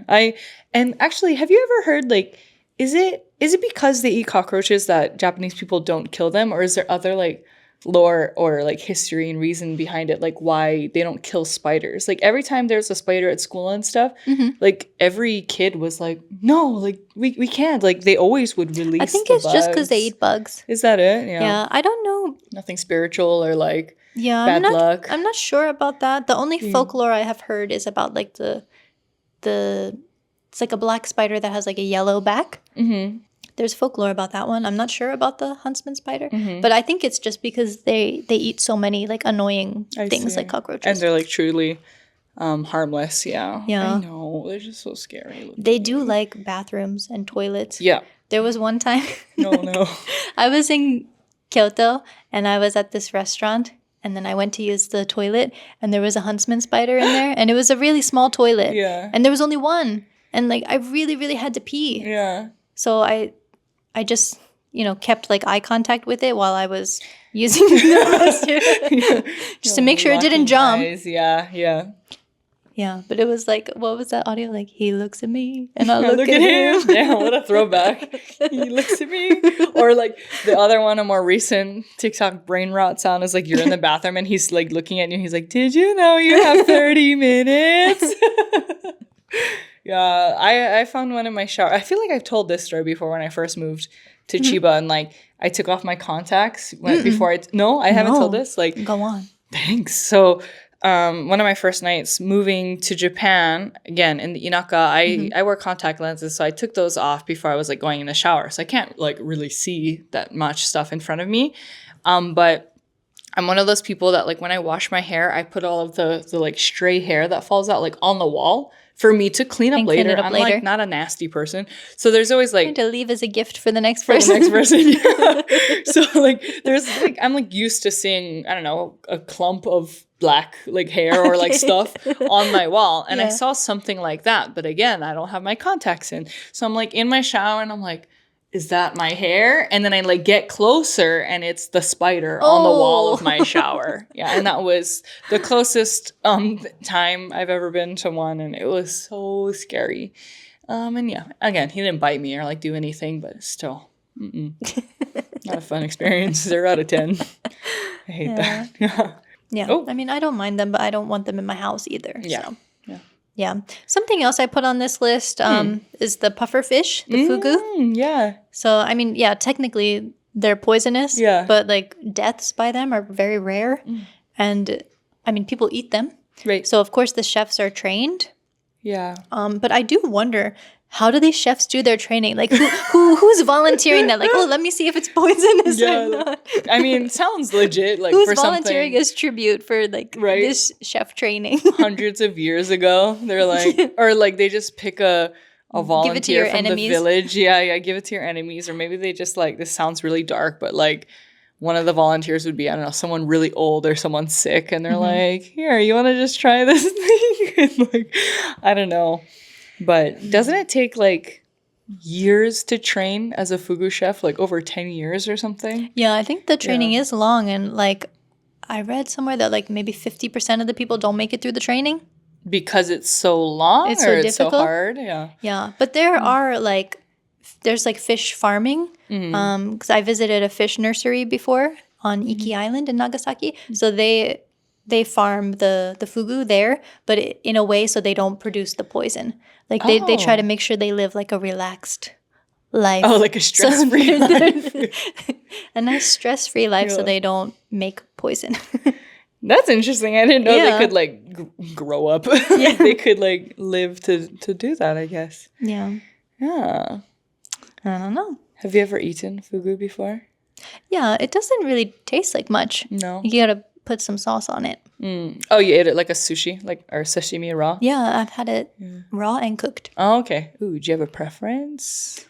And actually, have you ever heard like, is it because they eat cockroaches that Japanese people don't kill them, or is there other like lore or like history and reason behind it, like why they don't kill spiders? Like every time there's a spider at school and stuff, like every kid was like, no, like we can't. Like they always would release. I think the it's bugs. just because they eat bugs. Is that it? Yeah, I don't know. Nothing spiritual or like bad luck. I'm not sure about that. The only folklore I have heard is about like the it's like a black spider that has like a yellow back. There's folklore about that one. I'm not sure about the huntsman spider, but I think it's just because they eat so many like annoying things like cockroaches. And they're like truly harmless. Yeah. I know. They're just so scary. They do like bathrooms and toilets. Yeah. There was one time. No. I was in Kyoto and I was at this restaurant. And then I went to use the toilet and there was a huntsman spider in there. And it was a really small toilet. Yeah. And there was only one. And like I really, really had to pee. Yeah. So I just, you know, kept like eye contact with it while I was using the restroom. Just to make sure it didn't jump. Eyes. Yeah. Yeah, but it was like, what was that audio? Like, he looks at me and I look at him. Damn, what a throwback. He looks at me. Or like the other one, a more recent TikTok brain rot sound is like you're in the bathroom and he's like looking at you. He's like, did you know you have 30 minutes? Yeah, I found one in my shower. I feel like I've told this story before when I first moved to Chiba and like I took off my contacts before I haven't told this. Like, go on. Thanks. So one of my first nights moving to Japan, again, in the inaka, I wear contact lenses, so I took those off before I was like going in the shower. So I can't like really see that much stuff in front of me. But I'm one of those people that like when I wash my hair, I put all of the like stray hair that falls out like on the wall for me to clean up later. I'm like not a nasty person. So there's always like to leave as a gift for the next person. Yeah. So like there's like I'm like used to seeing, I don't know, a clump of black like hair or like stuff on my wall. And I saw something like that. But again, I don't have my contacts in. So I'm like in my shower and I'm like, is that my hair? And then I like get closer and it's the spider on the wall of my shower. Yeah, and that was the closest time I've ever been to one, and it was so scary. And yeah, again, he didn't bite me or like do anything, but still, not a fun experience. 0 out of 10. I hate that. Yeah. Oh. I mean, I don't mind them, but I don't want them in my house either. Yeah. So. Yeah. Something else I put on this list is the puffer fish, the fugu. Yeah. So, I mean, yeah, technically they're poisonous. Yeah. But, like, deaths by them are very rare. And, I mean, people eat them. Right. So, of course, the chefs are trained. Yeah. But I do wonder, how do these chefs do their training? Like, who's volunteering that? Like, oh, let me see if it's poisonous or not. I mean, it sounds legit. Like, who's for volunteering as tribute for, like, this chef training? Hundreds of years ago. They're like, or like they just pick a volunteer from the village. Yeah, give it to your enemies. Or maybe they just like, this sounds really dark, but like one of the volunteers would be, I don't know, someone really old or someone sick. And they're like, here, you want to just try this thing? And like, I don't know. But doesn't it take like years to train as a fugu chef, like over 10 years or something? Yeah, I think the training is long. And like I read somewhere that like maybe 50% of the people don't make it through the training. Because it's so long it's so difficult. It's so hard? Yeah. Yeah, but there are like, there's like fish farming. Because I visited a fish nursery before on Iki Island in Nagasaki. So they farm the fugu there, but in a way so they don't produce the poison. Like they try to make sure they live like a relaxed life. Oh, like a stress-free life. A nice stress-free life so they don't make poison. That's interesting. I didn't know they could like grow up. Yeah. They could like live to do that, I guess. Yeah. Yeah. I don't know. Have you ever eaten fugu before? Yeah, it doesn't really taste like much. No. You gotta put some sauce on it. Oh, you ate it like a sushi, like or sashimi raw? Yeah, I've had it raw and cooked. Oh, okay. Ooh, do you have a preference?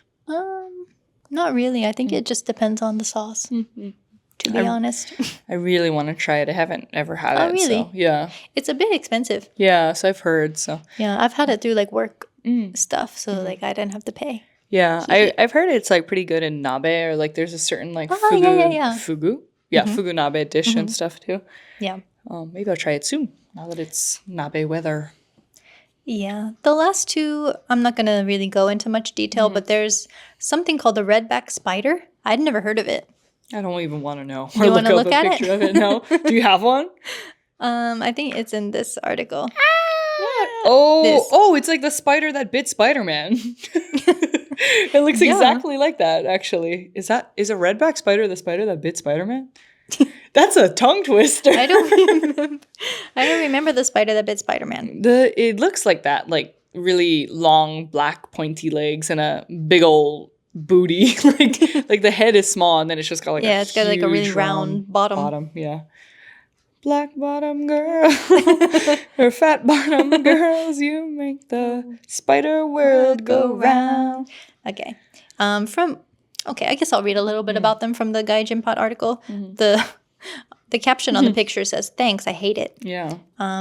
Not really. I think it just depends on the sauce. Mm-hmm. To be honest. I really want to try it. I haven't ever had it. Oh, really? So, yeah. It's a bit expensive. Yeah, so I've heard. So yeah, I've had it through like work stuff, so like I didn't have to pay. Yeah, I've heard it's like pretty good in nabe, or like there's a certain like fugu. Fugu. Yeah, fugu nabe dish and stuff too. Yeah. Maybe I'll try it soon now that it's nabe weather. Yeah. The last two, I'm not going to really go into much detail, but there's something called the redback spider. I'd never heard of it. I don't even want to know. Do you want to look at it? Picture of it? No. Do you have one? I think it's in this article. Oh, it's like the spider that bit Spider-Man. It looks exactly like that, actually. Is a redback spider the spider that bit Spider-Man? That's a tongue twister. I don't remember the spider that bit Spider-Man. It looks like that, like really long, black, pointy legs and a big old booty. like the head is small and then it's just got like it's got like a really round bottom. Yeah. Black bottom girl, or fat bottom girls, you make the spider world go round. Okay. I guess I'll read a little bit about them from the Gaijin Pot article. The caption on the picture says, "Thanks, I hate it." Yeah.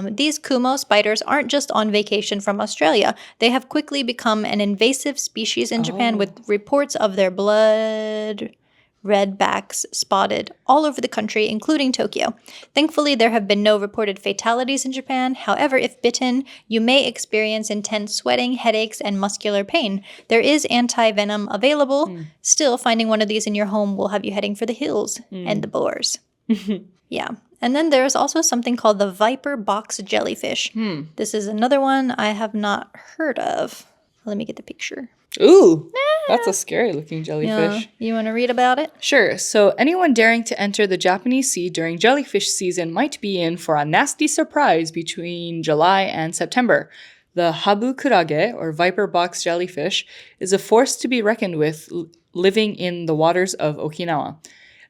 These kumo spiders aren't just on vacation from Australia. They have quickly become an invasive species in Japan with reports of their blood redbacks spotted all over the country, including Tokyo. Thankfully, there have been no reported fatalities in Japan. However, if bitten, you may experience intense sweating, headaches, and muscular pain. There is anti-venom available. Still, finding one of these in your home will have you heading for the hills and the boars. Yeah. And then there's also something called the viper box jellyfish. This is another one I have not heard of. Let me get the picture. Ooh, that's a scary looking jellyfish. Yeah. You want to read about it? Sure. So anyone daring to enter the Japanese sea during jellyfish season might be in for a nasty surprise between July and September. The habu kurage, or viper box jellyfish, is a force to be reckoned with living in the waters of Okinawa.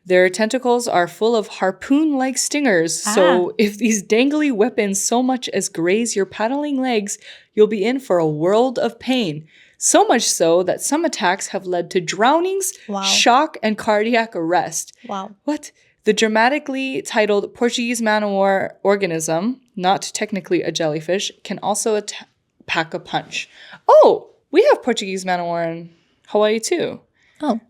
Their tentacles are full of harpoon-like stingers, so if these dangly weapons so much as graze your paddling legs, you'll be in for a world of pain. So much so that some attacks have led to drownings, shock, and cardiac arrest. Wow. What? The dramatically titled Portuguese man-o-war organism, not technically a jellyfish, can also pack a punch. Oh, we have Portuguese man-o-war in Hawaii too. Oh.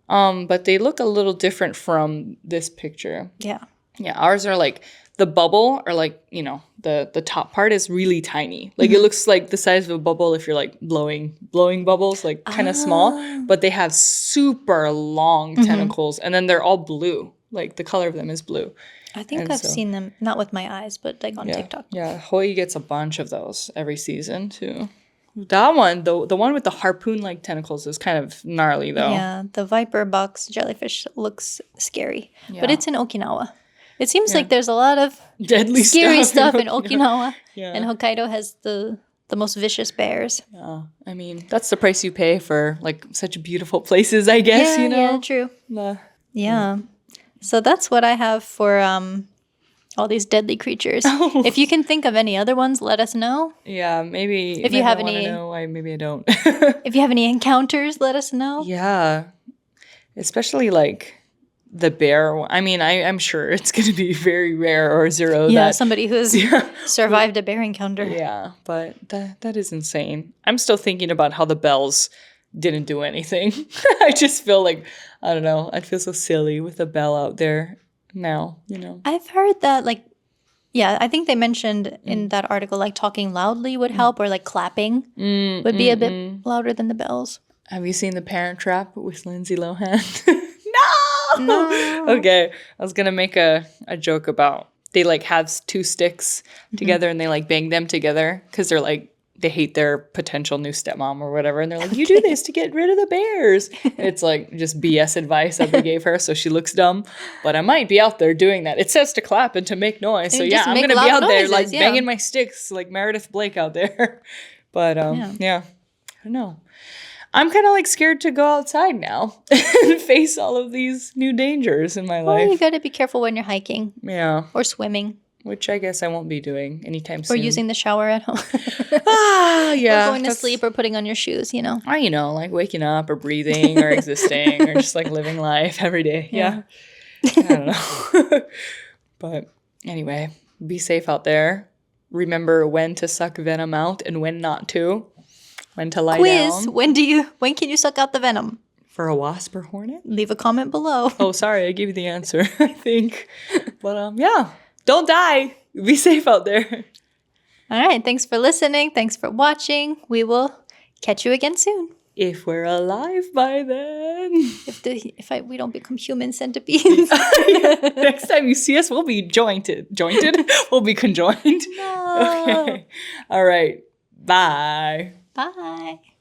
But they look a little different from this picture. Yeah. Yeah, ours are like the bubble, or like, the top part is really tiny. Like it looks like the size of a bubble if you're like blowing bubbles, like kind of small, but they have super long tentacles, and then they're all blue. Like the color of them is blue. I think I've seen them, not with my eyes, but like on TikTok. Yeah, Hawaii gets a bunch of those every season too. That one, the one with the harpoon-like tentacles is kind of gnarly though. Yeah, the viper box jellyfish looks scary, but it's in Okinawa. It seems like there's a lot of deadly scary stuff in Okinawa. And Hokkaido has the most vicious bears. Yeah, I mean, that's the price you pay for like such beautiful places, I guess, Yeah, true. Yeah. So that's what I have for all these deadly creatures. If you can think of any other ones, let us know. Yeah, maybe. If you have any, maybe I don't. If you have any encounters, let us know. Yeah, especially like the bear. I mean, I'm sure it's going to be very rare or zero. Yeah, somebody who's survived a bear encounter. Yeah, but that is insane. I'm still thinking about how the bells didn't do anything. I just feel like, I don't know, I'd feel so silly with a bell out there now, I've heard that, like, I think they mentioned in that article, like, talking loudly would help, or like clapping would be a bit louder than the bells. Have you seen The Parent Trap with Lindsay Lohan? No. Okay, I was gonna make a joke about they like have two sticks together and they like bang them together because they're like they hate their potential new stepmom or whatever. And they're like, you do this to get rid of the bears. And it's like just BS advice that they gave her. So she looks dumb. But I might be out there doing that. It says to clap and to make noise. So yeah, I'm going to be out there like banging my sticks like Meredith Blake out there. But yeah, I don't know. I'm kind of like scared to go outside now and face all of these new dangers in my life. You got to be careful when you're hiking. Yeah. Or swimming. Which I guess I won't be doing anytime soon. Or using the shower at home. Yeah. Or going to sleep or putting on your shoes, you know. Like waking up or breathing or existing or just like living life every day. Yeah. I don't know. But anyway, be safe out there. Remember when to suck venom out and when not to. When to lie down. When can you suck out the venom? For a wasp or hornet? Leave a comment below. Oh, sorry. I gave you the answer, I think. But yeah. Don't die. Be safe out there. All right. Thanks for listening. Thanks for watching. We will catch you again soon. If we're alive by then. We don't become human centipedes. Next time you see us, we'll be jointed. Jointed? We'll be conjoined. No. Okay. All right. Bye. Bye.